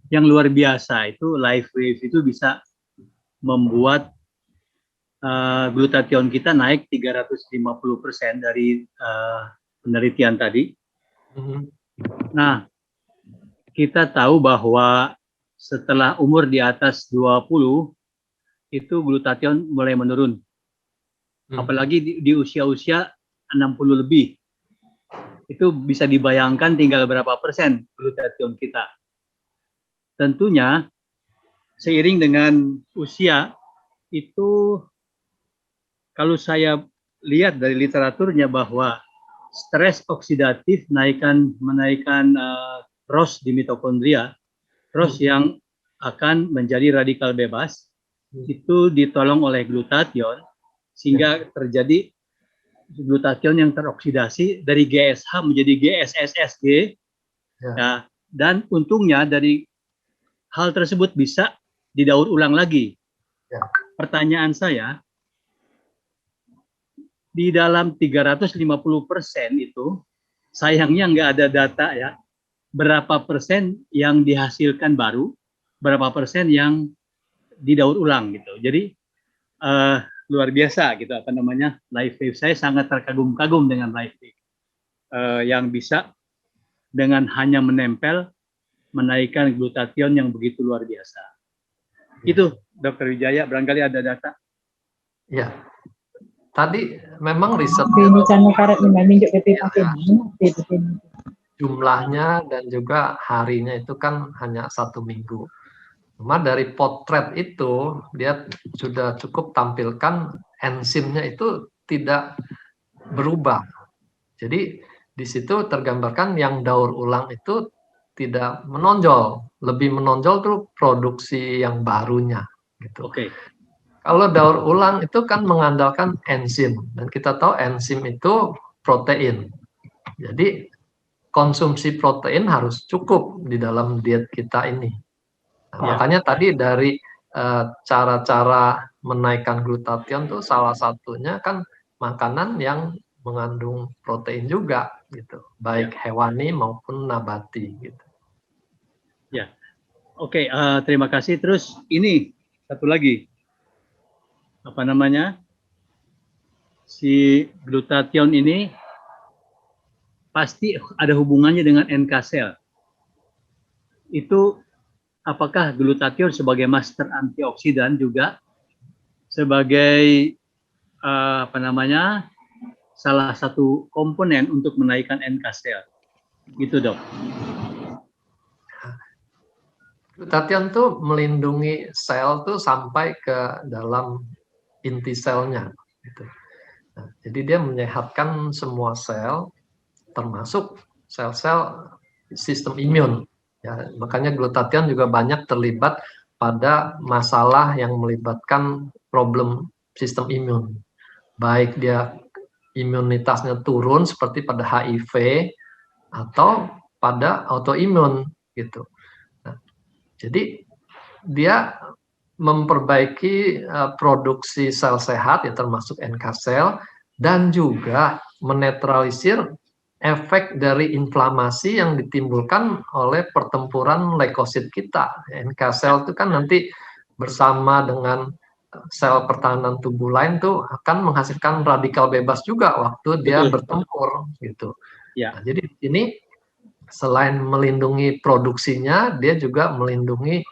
S7: Yang luar biasa itu live wave itu bisa membuat glutathione kita naik 350% dari penelitian tadi. Nah, kita tahu bahwa setelah umur di atas 20 itu glutathione mulai menurun. Apalagi di usia-usia 60 lebih. Itu bisa dibayangkan tinggal berapa persen glutathione kita. Tentunya seiring dengan usia itu kalau saya lihat dari literaturnya bahwa stres oksidatif menaikkan ROS di mitokondria, ROS yang akan menjadi radikal bebas, itu ditolong oleh glutathione sehingga terjadi glutathione yang teroksidasi dari GSH menjadi GSSSG. Ya, dan untungnya dari hal tersebut bisa didaur ulang lagi. Pertanyaan saya, di dalam 350% itu sayangnya nggak ada data ya, berapa persen yang dihasilkan baru, berapa persen yang didaur ulang gitu. Jadi luar biasa gitu live wave. Saya sangat terkagum-kagum dengan live wave yang bisa dengan hanya menempel menaikkan glutathione yang begitu luar biasa. Itu Dr. Wijaya, barangkali ada data.
S1: Ya, tadi memang riset jumlahnya dan juga harinya itu kan hanya 1 minggu. Cuma dari potret itu dia sudah cukup tampilkan enzimnya itu tidak berubah. Jadi di situ tergambarkan yang daur ulang itu tidak menonjol, lebih menonjol tuh produksi yang barunya gitu. Kalau daur ulang itu kan mengandalkan enzim dan kita tahu enzim itu protein. Jadi konsumsi protein harus cukup di dalam diet kita ini. Nah, makanya tadi dari cara-cara menaikkan glutathione tuh salah satunya kan makanan yang mengandung protein juga gitu, baik hewani maupun nabati gitu.
S7: Ya, Oke, terima kasih. Terus ini satu lagi, apa namanya? Si glutathione ini pasti ada hubungannya dengan NK sel. Itu apakah glutathione sebagai master antioksidan juga sebagai apa namanya? Salah satu komponen untuk menaikkan NK sel. Gitu, Dok.
S1: Glutathione tuh melindungi sel tuh sampai ke dalam inti selnya, gitu. Nah, jadi dia menyehatkan semua sel, termasuk sel-sel sistem imun. Ya, makanya glutathione juga banyak terlibat pada masalah yang melibatkan problem sistem imun. Baik dia imunitasnya turun seperti pada HIV atau pada autoimun gitu. Nah, jadi dia memperbaiki produksi sel sehat ya termasuk NK sel dan juga menetralisir efek dari inflamasi yang ditimbulkan oleh pertempuran leukosit kita. NK sel itu kan nanti bersama dengan sel pertahanan tubuh lain tuh akan menghasilkan radikal bebas juga waktu dia bertempur gitu.
S7: Ya.
S1: Nah, jadi ini selain melindungi produksinya, dia juga melindungi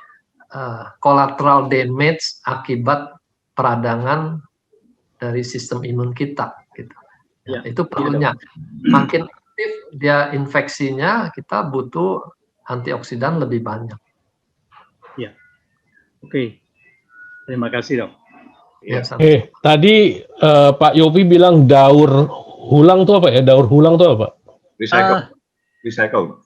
S1: collateral damage akibat peradangan dari sistem imun kita gitu. Ya, itu perlunya. Makin aktif dia infeksinya, kita butuh antioksidan lebih banyak.
S7: Ya. Oke. Terima kasih, Dok.
S3: Ya.
S5: Tadi Pak Yopi bilang daur ulang tuh apa ya? Daur ulang tuh apa?
S3: Recycle.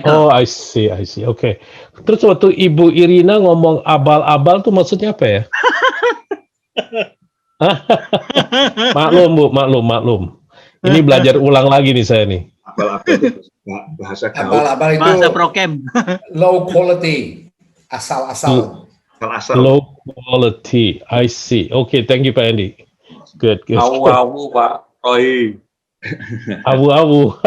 S5: Oh, I see. Oke. Terus waktu Ibu Irina ngomong abal-abal tuh maksudnya apa ya? Maklum Bu, maklum. Ini belajar ulang lagi nih saya nih.
S3: Abal-abal itu bahasa gaul.
S4: Abal-abal itu
S7: Bahasa prokem.
S4: low quality, asal-asal.
S5: Low quality, I see. Oke, thank you Pak Andy. Good.
S9: Awu-awu Pak Roy.
S5: Awu-awu.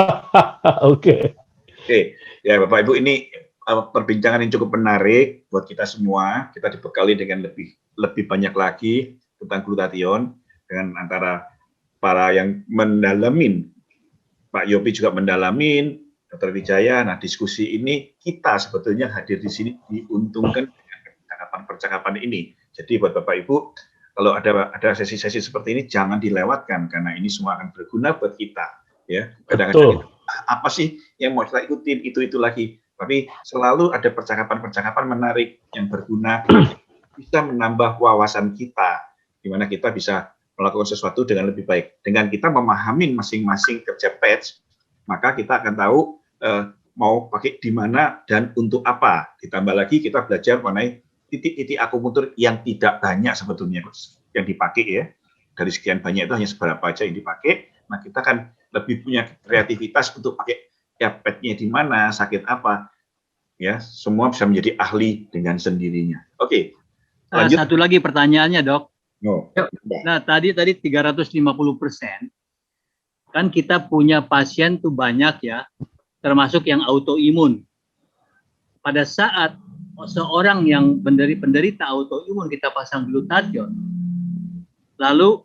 S5: Oke.
S3: Oke, ya Bapak Ibu, ini perbincangan yang cukup menarik buat kita semua. Kita dibekali dengan lebih banyak lagi tentang glutathione dengan antara para yang mendalamin. Pak Yopi juga mendalamin, Dr. Wijaya. Nah, diskusi ini kita sebetulnya hadir di sini diuntungkan dengan percakapan ini. Jadi buat Bapak Ibu, kalau ada sesi-sesi seperti ini jangan dilewatkan karena ini semua akan berguna buat kita. Ya, kadang-kadang apa sih yang mau kita ikutin itu lagi, tapi selalu ada percakapan-percakapan menarik yang berguna, bisa menambah wawasan kita, di mana kita bisa melakukan sesuatu dengan lebih baik. Dengan kita memahami masing-masing kerja patch, maka kita akan tahu mau pakai di mana dan untuk apa. Ditambah lagi kita belajar mengenai titik-titik akupunktur yang tidak banyak sebetulnya yang dipakai ya. Dari sekian banyak itu hanya seberapa aja yang dipakai. Nah, kita kan lebih punya kreativitas untuk pakai ya petnya di mana, sakit apa, ya semua bisa menjadi ahli dengan sendirinya. Oke, lanjut.
S7: Satu lagi pertanyaannya, Dok.
S3: Oh.
S7: Nah, tadi 350%, kan kita punya pasien tuh banyak ya, termasuk yang autoimun. Pada saat seorang yang penderita autoimun kita pasang glutathione, lalu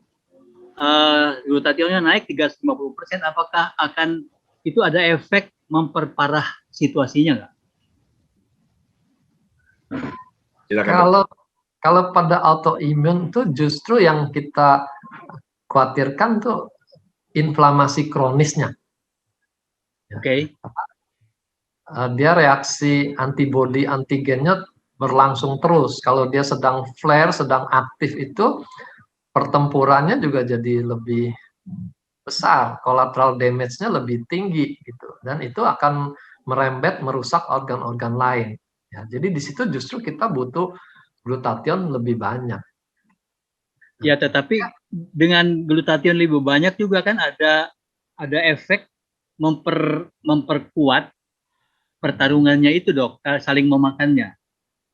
S7: glutathione-nya naik 350%, apakah akan itu ada efek memperparah situasinya nggak?
S1: Kalau pada autoimun tuh justru yang kita khawatirkan tuh inflamasi kronisnya.
S7: Oke.
S1: Dia reaksi antibodi antigennya berlangsung terus. Kalau dia sedang flare, sedang aktif itu pertempurannya juga jadi lebih besar, collateral damage-nya lebih tinggi gitu, dan itu akan merembet merusak organ-organ lain. Ya, jadi di situ justru kita butuh glutathione lebih banyak.
S7: Ya, tetapi dengan glutathione lebih banyak juga kan ada efek memperkuat pertarungannya itu, Dok, saling memakannya.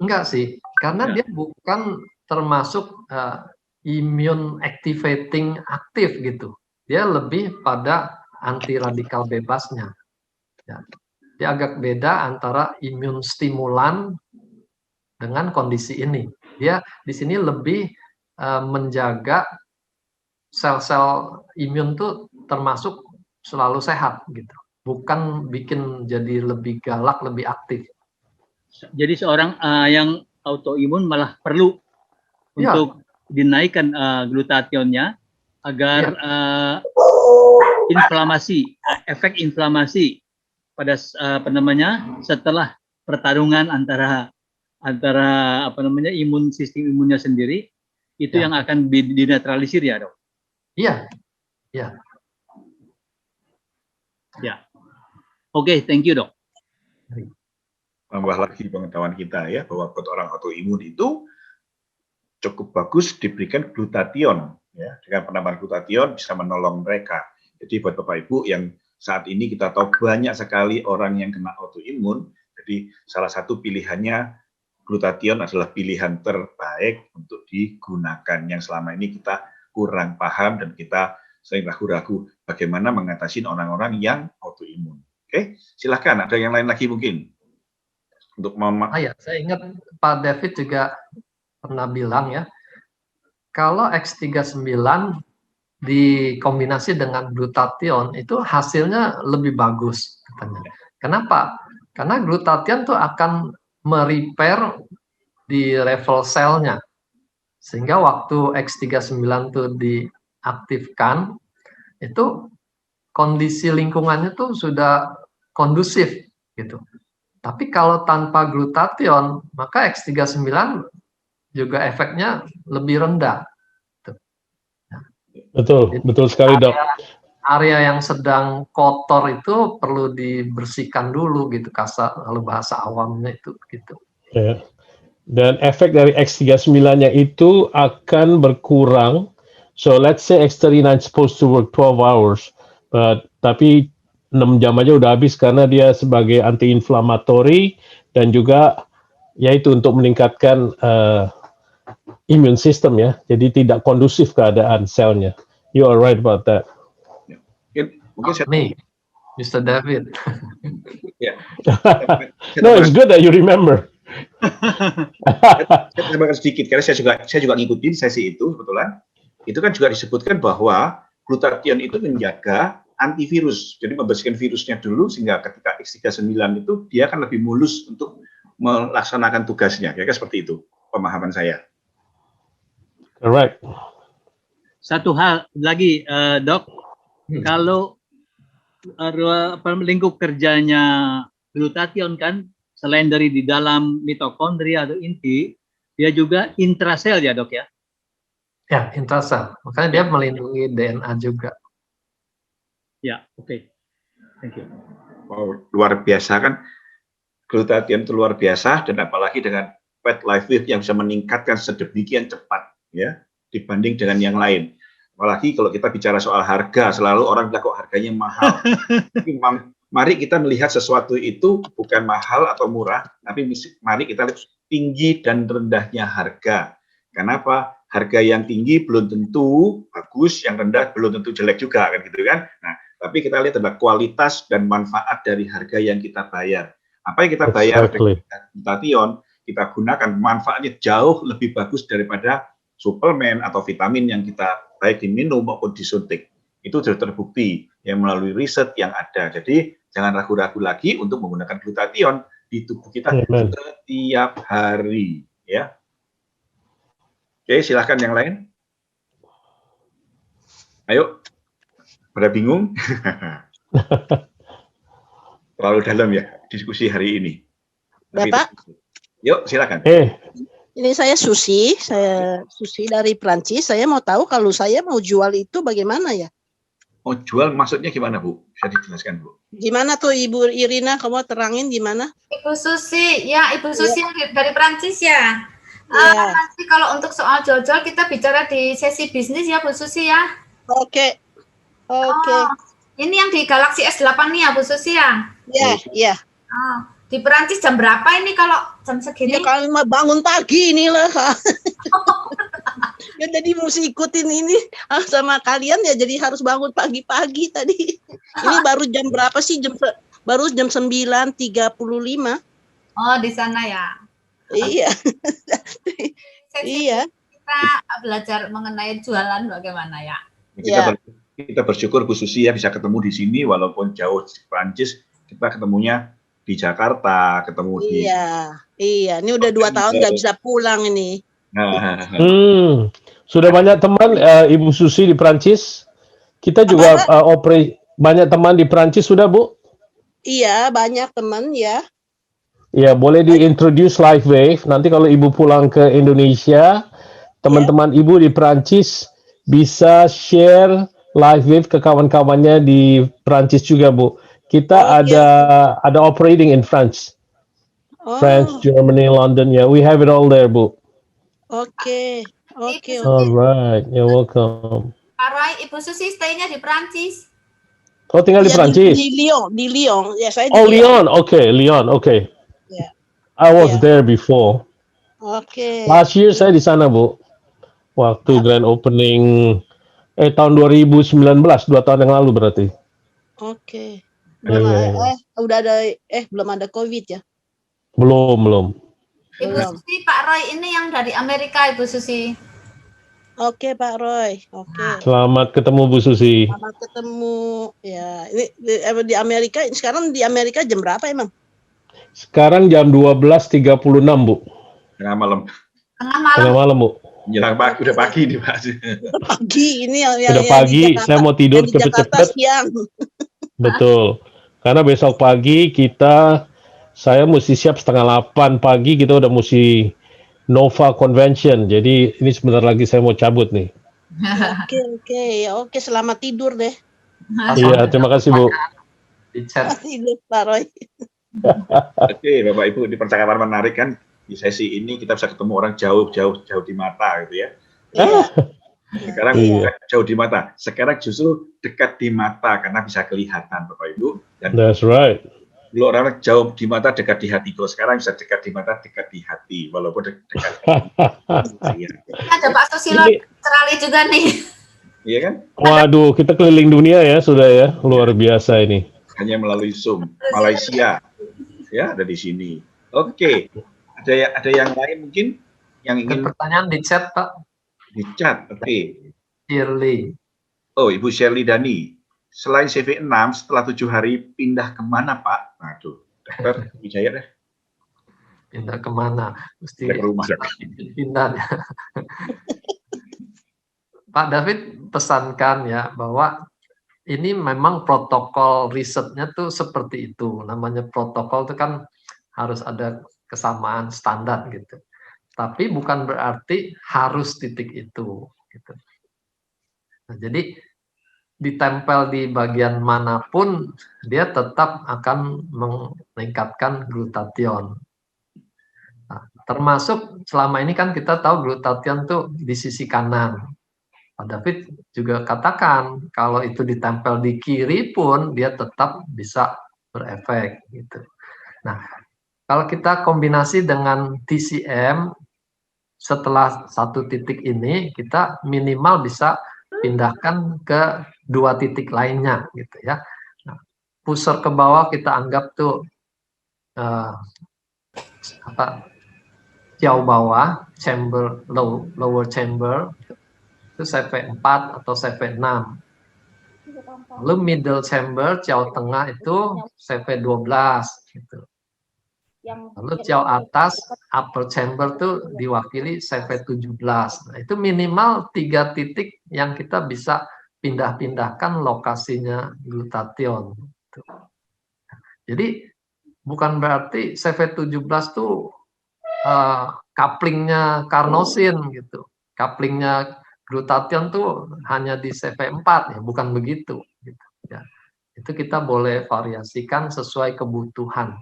S1: Enggak sih, karena dia bukan termasuk immune activating aktif gitu. Dia lebih pada anti radikal bebasnya. Ya. Dia agak beda antara imun stimulan dengan kondisi ini. Dia di sini lebih menjaga sel-sel imun tuh termasuk selalu sehat gitu, bukan bikin jadi lebih galak, lebih aktif.
S7: Jadi seorang yang autoimun malah perlu untuk dinaikkan glutationnya agar inflamasi, efek inflamasi pada setelah pertarungan antara sistem imunnya sendiri itu yang akan dinetralisir ya, Dok.
S1: Iya.
S7: Ya. Oke, thank you, Dok.
S3: Tambah lagi pengetahuan kita ya bahwa buat orang autoimun itu cukup bagus diberikan glutathione ya. Dengan penambahan glutathione bisa menolong mereka. Jadi buat Bapak Ibu yang saat ini kita tahu banyak sekali orang yang kena autoimun, jadi salah satu pilihannya glutathione adalah pilihan terbaik untuk digunakan, yang selama ini kita kurang paham dan kita sering ragu-ragu bagaimana mengatasi orang-orang yang autoimun. Oke, silahkan ada yang lain lagi mungkin untuk
S1: saya ingat Pak David juga pernah bilang ya, kalau X39 dikombinasi dengan glutathione itu hasilnya lebih bagus katanya. Kenapa? Karena glutathione tuh akan merepair di level selnya, sehingga waktu X39 tuh diaktifkan itu kondisi lingkungannya tuh sudah kondusif gitu. Tapi kalau tanpa glutathione maka X39 juga efeknya lebih rendah.
S5: Betul sekali, Dok.
S1: Area yang sedang kotor itu perlu dibersihkan dulu gitu, kalau bahasa awamnya itu gitu.
S5: Ya. Dan efek dari X39-nya itu akan berkurang. So let's say X39 supposed to work 12 hours, tapi 6 jam aja udah habis karena dia sebagai anti-inflammatory dan juga yaitu untuk meningkatkan immune system ya. Jadi tidak kondusif keadaan selnya. You are right about that.
S3: Mungkin saya
S1: Mr. David.
S5: No, it's good that you remember.
S3: Saya tambahkan sedikit karena saya juga ngikutin sesi itu kebetulan. Itu kan juga disebutkan bahwa glutathione itu menjaga antivirus. Jadi membersihkan virusnya dulu sehingga ketika X39 itu dia akan lebih mulus untuk melaksanakan tugasnya. Kira-kira seperti itu pemahaman saya.
S5: Correct.
S7: Satu hal lagi, Dok, kalau lingkup kerjanya glutathione kan selain dari di dalam mitokondria atau inti, dia juga intrasel ya, Dok ya?
S1: Ya, intrasel. Makanya dia melindungi DNA juga.
S7: Ya, oke. Thank you.
S3: Wow, luar biasa kan? Glutathione itu luar biasa, dan apalagi dengan fat lipid yang bisa meningkatkan sedemikian cepat ya dibanding dengan yang lain. Apalagi kalau kita bicara soal harga, selalu orang bilang kok harganya mahal. Mari kita melihat sesuatu itu bukan mahal atau murah, tapi mari kita lihat tinggi dan rendahnya harga. Kenapa? Harga yang tinggi belum tentu bagus, yang rendah belum tentu jelek juga, kan gitu kan? Nah, tapi kita lihat adalah kualitas dan manfaat dari harga yang kita bayar. Apa yang kita bayar dengan glutathione, kita gunakan manfaatnya jauh lebih bagus daripada suplemen atau vitamin yang kita baik diminum maupun disuntik. Itu sudah terbukti yang melalui riset yang ada. Jadi jangan ragu-ragu lagi untuk menggunakan glutathione di tubuh kita setiap hari, ya. Oke, silahkan yang lain. Ayo, pada bingung? Terlalu dalam ya diskusi hari ini.
S10: Bapak?
S3: Yuk, silakan.
S10: Ini saya Susi dari Prancis. Saya mau tahu kalau saya mau jual itu bagaimana ya?
S3: Mau jual maksudnya gimana, Bu? Bisa dijelaskan, Bu?
S10: Gimana tuh Ibu Irina, kamu terangin gimana?
S6: Ibu Susi, ya Ibu Susi dari Prancis ya. Nanti kalau untuk soal jual-jual kita bicara di sesi bisnis ya Bu Susi ya.
S10: Oke.
S6: Ini yang di Galaxy S8 nih ya Bu Susi ya?
S10: Iya.
S6: Di Perancis jam berapa ini kalau jam segini?
S10: Ya kalau bangun pagi inilah. Ya jadi mesti ikutin ini sama kalian ya, jadi harus bangun pagi-pagi tadi. Ini baru jam berapa sih? Baru jam 9.35.
S6: Oh, di sana ya.
S10: Iya. Iya.
S6: Kita belajar mengenai jualan bagaimana ya?
S3: Kita bersyukur Bu Susi ya bisa ketemu di sini walaupun jauh di Prancis, kita ketemunya di Jakarta, ketemu di.
S10: Iya. Ini udah 2 tahun nggak bisa pulang ini.
S5: Sudah banyak teman Ibu Susi di Prancis. Kita juga banyak teman di Prancis sudah, Bu?
S10: Iya, banyak teman ya.
S5: Ya, boleh diintroduce Live Wave. Nanti kalau Ibu pulang ke Indonesia, teman-teman Ibu di Prancis bisa share Live Wave ke kawan-kawannya di Prancis juga, Bu. Kita ada operating in France. France, Germany, London, we have it all there, Bu.
S10: Oke.
S5: Alright, you're welcome.
S6: Pak Roy, Ibu Susi stay-nya di Prancis.
S5: Oh, tinggal di Prancis?
S10: Di Lyon. Ya, saya di
S5: Lyon. Lyon.
S10: Yeah.
S5: I was there before. Last year saya di sana, Bu. Waktu grand opening tahun 2019, 2 tahun yang lalu berarti.
S10: Belum ada COVID ya?
S5: Belum.
S6: Ibu Susi, Pak Roy ini yang dari Amerika, Ibu Susi.
S10: Oke, Pak Roy.
S5: Selamat ketemu Bu Susi.
S10: Selamat ketemu. Ya, ini di Amerika. Sekarang di Amerika jam berapa emang?
S5: Sekarang jam 12.36, Bu.
S3: Tengah malam.
S5: Tengah malam, Bu.
S3: Menjelang pagi, udah pagi nih, Pak.
S10: Pagi ini yang
S5: udah pagi, saya mau tidur cepet-cepet.
S10: Siang.
S5: Betul. Karena besok pagi saya mesti siap 7:30 pagi, kita udah mesti Nova Convention. Jadi ini sebentar lagi saya mau cabut nih.
S10: Oke, selamat tidur deh.
S5: Iya, terima kasih, Bu.
S10: Tidur, Pak Roy.
S3: Oke, Bapak Ibu, di percakapan menarik kan, di sesi ini kita bisa ketemu orang jauh di mata gitu ya. Sekarang jauh di mata, sekarang justru dekat di mata karena bisa kelihatan, Bapak Ibu. Dan
S5: that's right.
S3: Dulu orang jauh di mata, dekat di hati. Kalau sekarang bisa dekat di mata, dekat di hati, walaupun dekat.
S6: Ada Pak Susilo Australia juga nih.
S3: Iya kan?
S5: Waduh, kita keliling dunia ya, sudah ya, luar biasa ini.
S3: Hanya melalui Zoom, Malaysia, ya ada di sini. Oke, ada yang lain mungkin yang ingin
S1: pertanyaan di chat, Pak?
S3: Di chat, oke.
S1: Shirley.
S3: Oh, Ibu Shirley Dani. Selain CV6, setelah 7 hari pindah kemana, Pak? Aduh, Dokter Wijaya deh.
S1: Pindah kemana? Mesti
S3: ke rumah.
S1: Pindah. Pak David pesankan ya bahwa ini memang protokol risetnya tuh seperti itu. Namanya protokol itu kan harus ada kesamaan standar gitu. Tapi bukan berarti harus titik itu. Gitu. Nah, jadi ditempel di bagian manapun, dia tetap akan meningkatkan glutathione. Nah, termasuk selama ini kan kita tahu glutathione tuh di sisi kanan. Pak David juga katakan kalau itu ditempel di kiri pun dia tetap bisa berefek gitu. Nah, kalau kita kombinasi dengan TCM setelah 1 titik ini kita minimal bisa pindahkan ke 2 titik lainnya gitu ya. Nah, pusar ke bawah kita anggap tuh jauh bawah, chamber lower chamber itu CV4 atau CV6. Lalu middle chamber, jauh tengah itu CV12 gitu. Lalu jauh atas upper chamber tuh diwakili CV17. Nah, itu minimal 3 titik yang kita bisa pindah-pindahkan lokasinya glutathione. Jadi bukan berarti CV17 tuh couplingnya carnosin gitu. Couplingnya glutathione tuh hanya di CV4 ya, bukan begitu gitu ya. Itu kita boleh variasikan sesuai kebutuhan.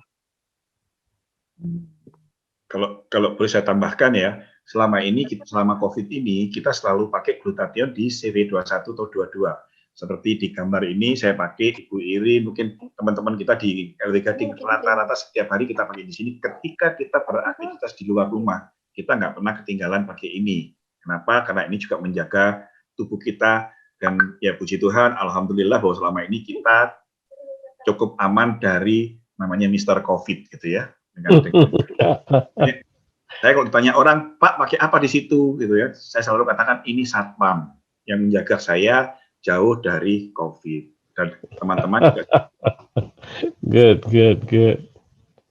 S3: Kalau boleh saya tambahkan ya, selama COVID ini kita selalu pakai glutathione di CV21 atau 22. Seperti di gambar ini saya pakai, Ibu Iri, mungkin teman-teman kita di LW Gading rata-rata setiap hari kita pakai di sini. Ketika kita beraktivitas di luar rumah, kita nggak pernah ketinggalan pakai ini. Kenapa? Karena ini juga menjaga tubuh kita dan ya puji Tuhan, alhamdulillah bahwa selama ini kita cukup aman dari namanya Mr. COVID gitu ya. Saya kalau ditanya orang, Pak pakai apa di situ, gitu ya, saya selalu katakan ini satpam yang menjaga saya jauh dari COVID. Dan teman-teman juga.
S5: Good.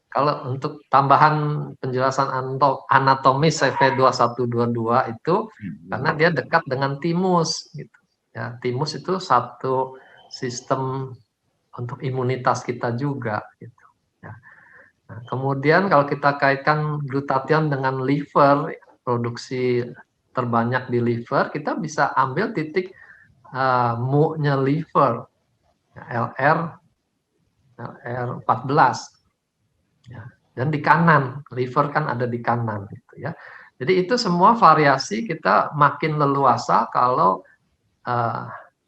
S1: Kalau untuk tambahan penjelasan anatomis CV2122 itu karena dia dekat dengan timus gitu. Ya, timus itu satu sistem untuk imunitas kita juga gitu. Ya. Nah, kemudian kalau kita kaitkan glutathione dengan liver, produksi terbanyak di liver, kita bisa ambil titik mu-nya liver, LR14. Ya, dan di kanan, liver kan ada di kanan gitu ya. Jadi itu semua variasi kita makin leluasa kalau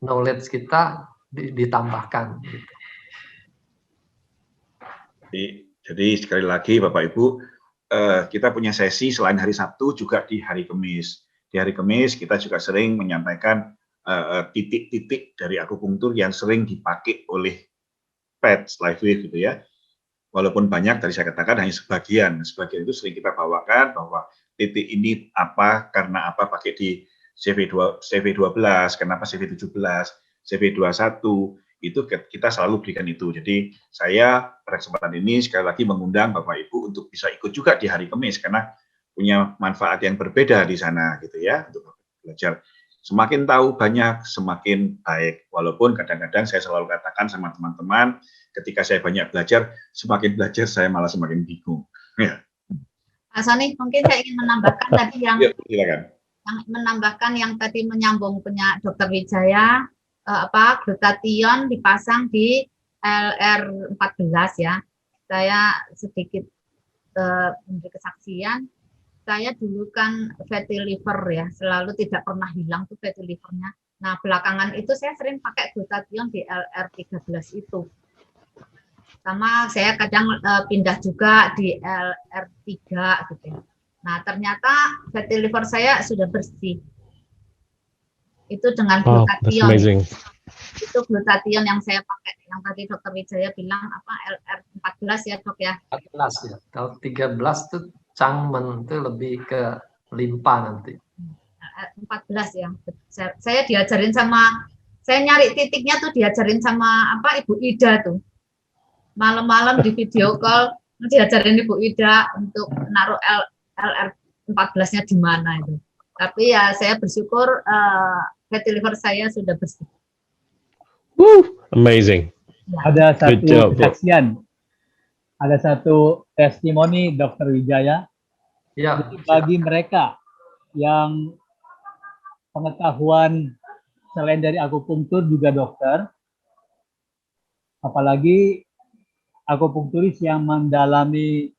S1: knowledge kita ditambahkan gitu.
S3: Jadi sekali lagi Bapak Ibu, kita punya sesi selain hari Sabtu juga di hari Kamis. Di hari Kamis kita juga sering menyampaikan titik-titik dari akupunktur yang sering dipakai oleh PET live wave gitu ya. Walaupun banyak tadi saya katakan hanya sebagian itu sering kita bawakan bahwa titik ini apa, karena apa pakai di CV12, kenapa CV17, CV21, itu kita selalu berikan itu. Jadi saya pada kesempatan ini sekali lagi mengundang Bapak Ibu untuk bisa ikut juga di hari Kamis karena punya manfaat yang berbeda di sana gitu ya untuk belajar. Semakin tahu banyak, semakin baik. Walaupun kadang-kadang saya selalu katakan sama teman-teman, ketika saya banyak belajar, semakin belajar saya malah semakin bingung. Ya.
S6: Pak Soni, mungkin saya ingin menambahkan tadi yang,
S3: silakan.
S6: Yang menambahkan yang tadi menyambung punya Dr. Wijaya, glutathione dipasang di LR14 ya. Saya sedikit memberi kesaksian. Saya dulu kan fatty liver ya, selalu tidak pernah hilang tuh fatty livernya. Nah, belakangan itu saya sering pakai glutathione di LR13 itu. Sama saya kadang pindah juga di LR3 gitu ya. Nah, ternyata fatty liver saya sudah bersih. Itu dengan glutathione. Itu glutathione yang saya pakai. Yang tadi Dr. Wijaya bilang apa LR14 ya, Dok ya?
S1: 14 ya. Kalau 13 itu Changmen itu lebih ke limpa nanti.
S6: 14 ya. Saya diajarin sama, saya nyari titiknya tuh diajarin sama Ibu Ida tuh. Malam-malam di video call diajarin Ibu Ida untuk naruh LR14-nya di mana itu. Tapi ya saya bersyukur fatty liver saya sudah bersih.
S5: Amazing.
S6: Ya.
S7: Ada satu kesaksian, ada satu testimoni Dr. Wijaya.
S1: Ya.
S7: Bagi mereka yang pengetahuan selain dari akupunktur juga dokter, apalagi akupunkturis yang mendalami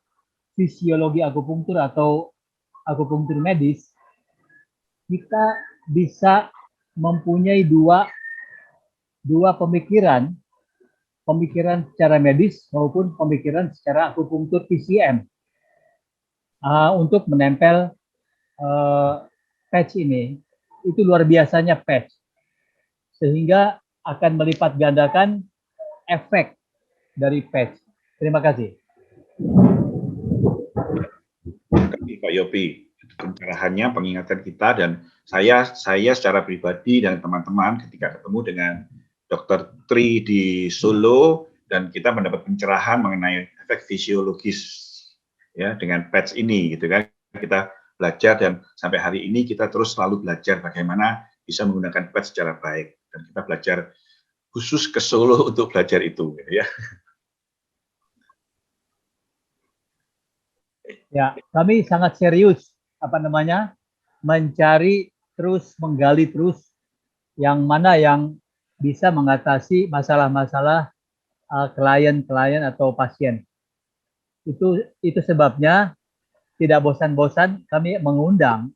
S7: fisiologi akupunktur atau akupunktur medis, kita bisa mempunyai dua pemikiran secara medis maupun pemikiran secara akupunktur PCM untuk menempel patch ini. Itu luar biasanya patch, sehingga akan melipat gandakan efek dari patch. Terima kasih.
S3: Terima kasih Pak Yopi. Pencerahannya, pengingatan kita, dan saya secara pribadi dan teman-teman ketika ketemu dengan Dr. Tri di Solo dan kita mendapat pencerahan mengenai efek fisiologis ya dengan patch ini gitu kan. Kita belajar dan sampai hari ini kita terus selalu belajar bagaimana bisa menggunakan patch secara baik, dan kita belajar khusus ke Solo untuk belajar itu gitu ya.
S7: Ya, kami sangat serius mencari terus, menggali terus yang mana yang bisa mengatasi masalah-masalah klien-klien atau pasien. Itu sebabnya tidak bosan-bosan kami mengundang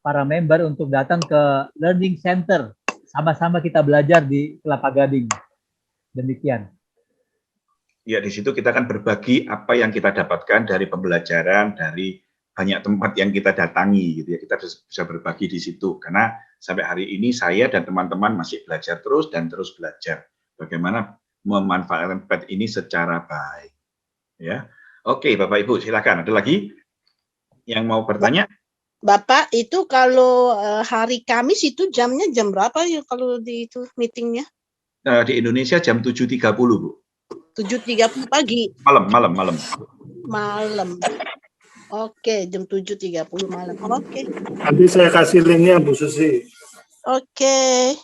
S7: para member untuk datang ke Learning Center. Sama-sama kita belajar di Kelapa Gading. Demikian.
S3: Ya, di situ kita akan berbagi apa yang kita dapatkan dari pembelajaran, dari banyak tempat yang kita datangi gitu ya. Kita bisa berbagi di situ karena sampai hari ini saya dan teman-teman masih belajar terus dan terus belajar bagaimana memanfaatkan PET ini secara baik. Ya. Oke, Bapak Ibu, silakan. Ada lagi? yang mau bertanya?
S10: Bapak itu kalau hari Kamis itu jamnya jam berapa ya kalau di itu meetingnya?
S3: Di Indonesia jam 7.30, Bu.
S10: 7.30 pagi.
S3: Malam.
S10: Malam. Oke, jam 7.30 malam. Oke.
S11: Nanti saya kasih linknya Bu Susi.
S10: Oke.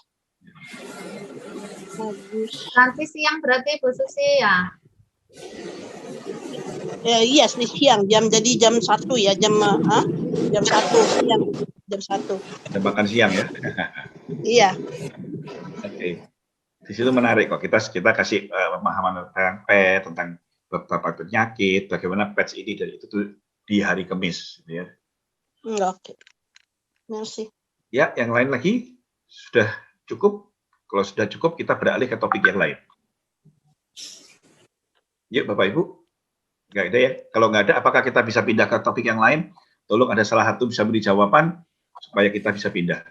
S10: Bagus.
S6: Nanti siang berarti Bu Susi ya?
S10: Iya, siang jadi jam 1 ya, jam 1 siang, jam 1.
S3: Ada makan siang ya.
S10: Iya.
S3: Oke. Di situ menarik kok, kita kasih pemahaman tentang PET, tentang beberapa penyakit, bagaimana PET ini dari itu tuh di hari Kamis, gitu ya.
S10: Oke. Merci.
S3: Ya, yang lain lagi sudah cukup. Kalau sudah cukup, kita beralih ke topik yang lain. Yuk, Bapak Ibu. Nggak ada ya? Kalau nggak ada, apakah kita bisa pindah ke topik yang lain? Tolong ada salah satu bisa beri jawaban supaya kita bisa pindah.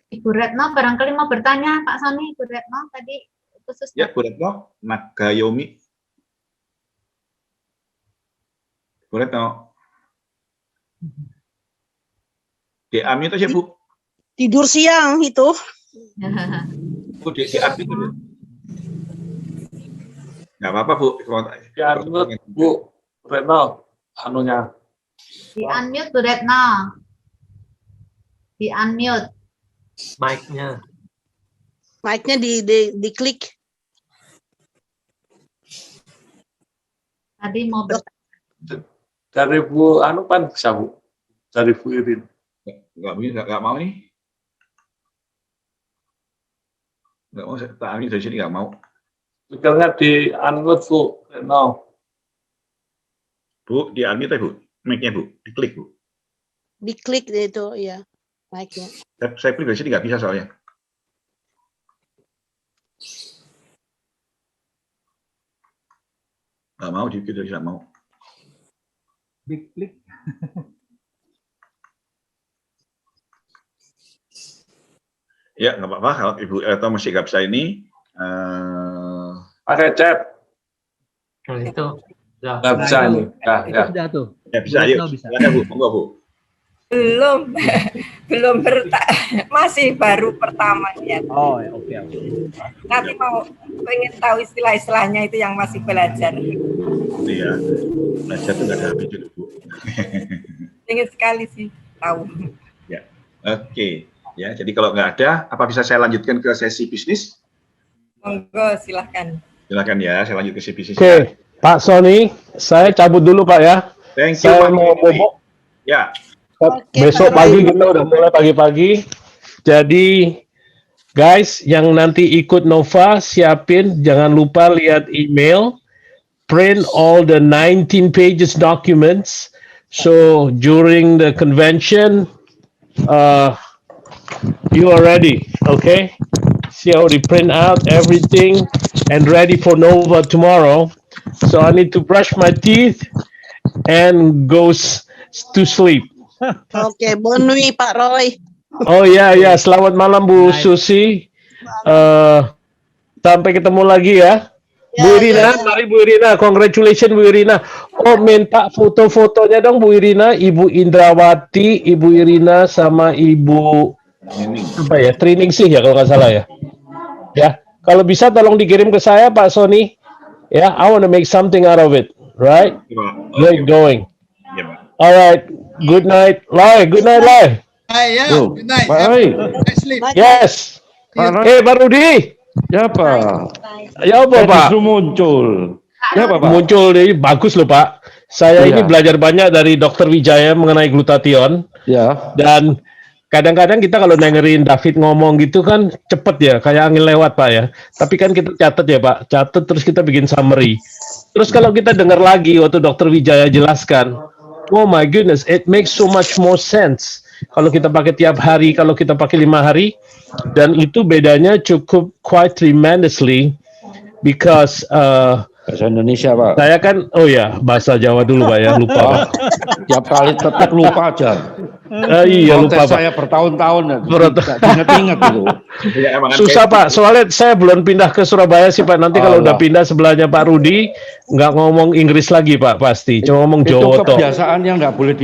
S6: Ibu Retno barangkali mau bertanya, Pak Sony. Ibu Retno tadi khususnya.
S3: Ya, Bu Retno, Nagayomi. Bu Retno. Di-unmute aja, Bu.
S10: Tidur siang itu.
S3: Bu, di-unmute aja. Nggak apa-apa, Bu.
S9: Di-unmute, Bu Retno, anunya.
S6: Di-unmute, Bu Retno. Di-unmute.
S1: Mic-nya.
S10: Mic-nya diklik.
S6: Tadi mau bertanya.
S9: Dari Bu Anu kan bisa, Bu. Dari Bu Irin.
S3: Nggak mau nih. Nggak mau, tak dari sini nggak mau.
S9: Speakernya di unmute, Bu Retno.
S3: Bu, di unmute ya, Bu. Mic-nya, Bu. Diklik, Bu.
S10: Diklik itu, ya. Mic-nya.
S3: Saya klik dari sini nggak bisa soalnya. Nggak mau, diklik dari sini nggak mau.
S12: Diklik.
S3: Ya, nggak apa-apa. Kalau Ibu Retno masih nggak bisa ini.
S9: Pakai chat.
S1: Nah, itu. Ya.
S9: Nggak bisa ini.
S7: Itu sudah tuh.
S3: Ya, bisa,
S7: Bu
S3: ayo.
S7: Retno bisa.
S3: Silakan, Bu. Monggo, Bu.
S13: Belum masih baru pertama ya.
S7: Oh, oke.
S13: Nanti mau pengen tahu istilah-istilahnya itu yang masih belajar.
S3: Iya, belajar itu nggak ada habis itu, Bu.
S13: Pengen sekali sih tahu.
S3: Ya, oke. Ya, jadi kalau nggak ada, apa bisa saya lanjutkan ke sesi bisnis?
S13: Monggo, silahkan.
S3: Silakan ya, saya lanjut ke sesi bisnis.
S5: Oke, Pak Sony, saya cabut dulu Pak ya.
S3: Thank you,
S5: saya
S3: Pak
S5: mau
S3: Sony.
S5: bobo.
S3: Ya.
S5: Besok pagi kita udah mulai pagi-pagi. Jadi guys yang nanti ikut Nova siapin, jangan lupa lihat email, print all the 19 pages documents. So during the convention, you are ready, okay? See how they print out everything and ready for Nova tomorrow. So I need to brush my teeth and go to sleep.
S10: Oke, bonne nuit Pak Roy.
S5: Oh ya, selamat malam Bu Susi. Sampai ketemu lagi ya. Bu Irina, mari Bu Irina, congratulations Bu Irina. Oh, minta foto-fotonya dong Bu Irina, Ibu Indrawati, Ibu Irina sama Ibu apa ya, training sih ya kalau nggak salah ya. Ya, kalau bisa tolong dikirim ke saya Pak Sony. Ya, I want to make something out of it, right? Get going. Alright, good night, Lai. Good night, Lai.
S14: Yeah, good night.
S5: Pak Roy.
S14: Sleep.
S5: Yes. Pak Rudi.
S15: Ya Pak.
S5: Ya apa Pak?
S15: Justru muncul. Ya Pak.
S5: Muncul nih, bagus loh Pak. Saya
S15: Iya.
S5: ini belajar banyak dari Dr. Wijaya mengenai glutathione.
S15: Ya.
S5: Dan kadang-kadang kita kalau dengerin David ngomong gitu kan cepet ya, kayak angin lewat Pak ya. Tapi kan kita catat ya Pak, catat terus kita bikin summary. Terus kalau kita dengar lagi waktu Dr. Wijaya jelaskan, oh my goodness, it makes so much more sense. Kalau kita pakai tiap hari, kalau kita pakai 5 hari, dan itu bedanya cukup quite tremendously because
S15: bahasa Indonesia Pak.
S5: Saya kan, oh ya bahasa Jawa dulu Pak ya, lupa Pak.
S15: Tiap kali tetap lupa aja.
S5: Iya lupa
S15: Protes
S5: Pak.
S15: saya bertahun-tahun
S5: Protes.
S15: ingat-ingat itu.
S5: Susah Pak, soalnya saya belum pindah ke Surabaya sih Pak. Nanti kalau udah pindah sebelahnya Pak Rudi, nggak ngomong Inggris lagi Pak pasti, cuma ngomong Jawa
S15: Itu
S5: tok.
S15: kebiasaan yang nggak boleh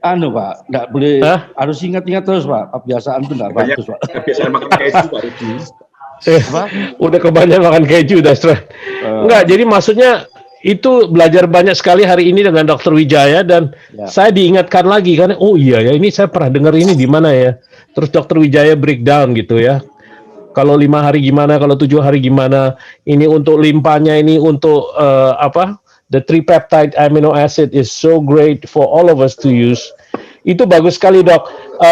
S15: Pak, nggak boleh, harus ingat-ingat terus Pak. Kebiasaan itu nggak bagus Pak.
S3: Kebiasaan makan keju Pak Rudi.
S5: Udah kebanyakan makan keju, that's right. Enggak, jadi maksudnya itu belajar banyak sekali hari ini dengan Dr. Wijaya dan saya diingatkan lagi kan, oh iya ya ini saya pernah dengar ini di mana ya. Terus Dr. Wijaya breakdown gitu ya. Kalau 5 hari gimana, kalau 7 hari gimana. Ini untuk limpanya, ini untuk the tripeptide amino acid is so great for all of us to use. Itu bagus sekali Dok.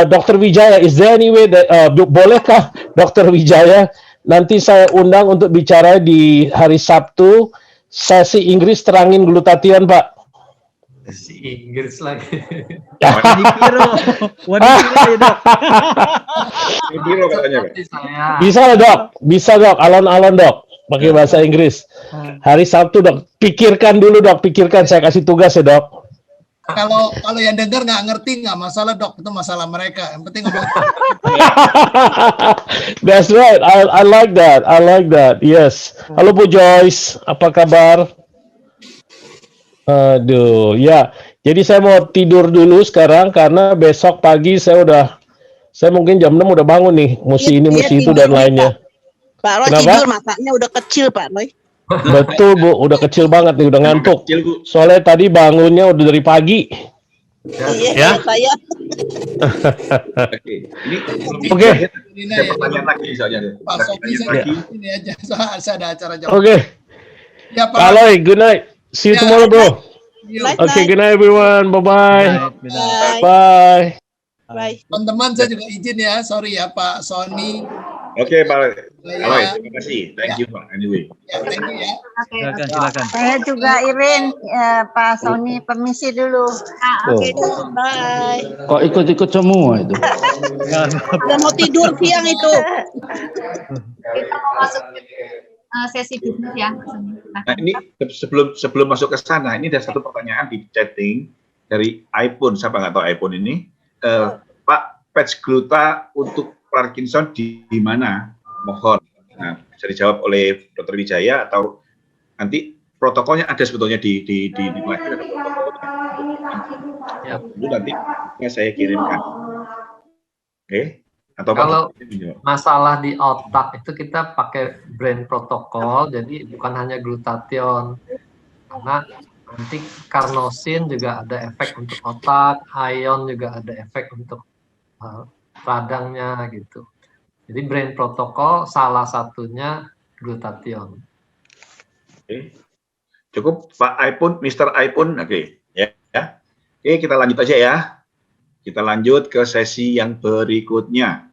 S5: Dr. Wijaya, is there any way that bolehkah Dr. Wijaya nanti saya undang untuk bicara di hari Sabtu sesi Inggris terangin glutathione Pak?
S1: Si Inggris lagi.
S7: Wanipiro ya Dok.
S3: Wanipiro katanya Pak.
S5: Bisa lah Dok, bisa Dok, alon-alon Dok, pakai bahasa Inggris. Hari Sabtu Dok, pikirkan dulu Dok, pikirkan, saya kasih tugas ya Dok.
S12: Kalau yang dengar nggak ngerti nggak masalah Dok, itu masalah mereka. Yang penting ngomong.
S5: That's right, I like that, yes. Halo Bu Joyce, apa kabar? Aduh, ya. Jadi saya mau tidur dulu sekarang karena besok pagi saya mungkin jam 6 udah bangun nih, musti ini, musti itu dan lainnya.
S10: Pak Roy tidur matanya udah kecil Pak Roy.
S5: Betul Bu, udah kecil banget nih, udah ngantuk. Soalnya tadi bangunnya udah dari pagi.
S10: Iya, saya.
S5: Oke.
S3: Ada pertanyaan lagi soalnya.
S12: Pak Sofi ini aja, saya ada acara jam.
S5: Oke.
S12: Ya Pak.
S5: Aloy, good night. See you tomorrow, bro. Okay, good night everyone. Bye-bye. Bye.
S10: Bye.
S12: Teman-teman saya juga izin ya, sorry ya Pak Sony.
S3: Oke Pak Aloy, terima kasih. Thank you Pak. Anyway.
S12: Thank you ya.
S7: Silakan.
S14: Saya juga Irin, Pak Sony permisi dulu.
S10: Oke, bye.
S15: Kok ikut-ikut semua itu?
S10: Udah mau tidur siang itu.
S6: Kita mau masuk sesi bisnis ya.
S3: Nah ini sebelum masuk ke sana, ini ada satu pertanyaan di chatting dari iPhone. Siapa nggak tahu iPhone ini? Pak, patch gluta untuk Parkinson di mana? Mohon. Nah, bisa dijawab oleh Dr. Wijaya atau nanti protokolnya ada sebetulnya di website ada protokolnya. Ya, itu nanti saya kirimkan. Oke. Atau
S1: kalau masalah di otak itu kita pakai brain protokol, jadi bukan hanya glutathione, karena nanti karnosin juga ada efek untuk otak, ion juga ada efek untuk radangnya gitu. Jadi brain protokol salah satunya glutathione.
S3: Oke. Cukup Pak iPhone, Mr. iPhone. Oke, ya. Oke, kita lanjut aja ya. Kita lanjut ke sesi yang berikutnya.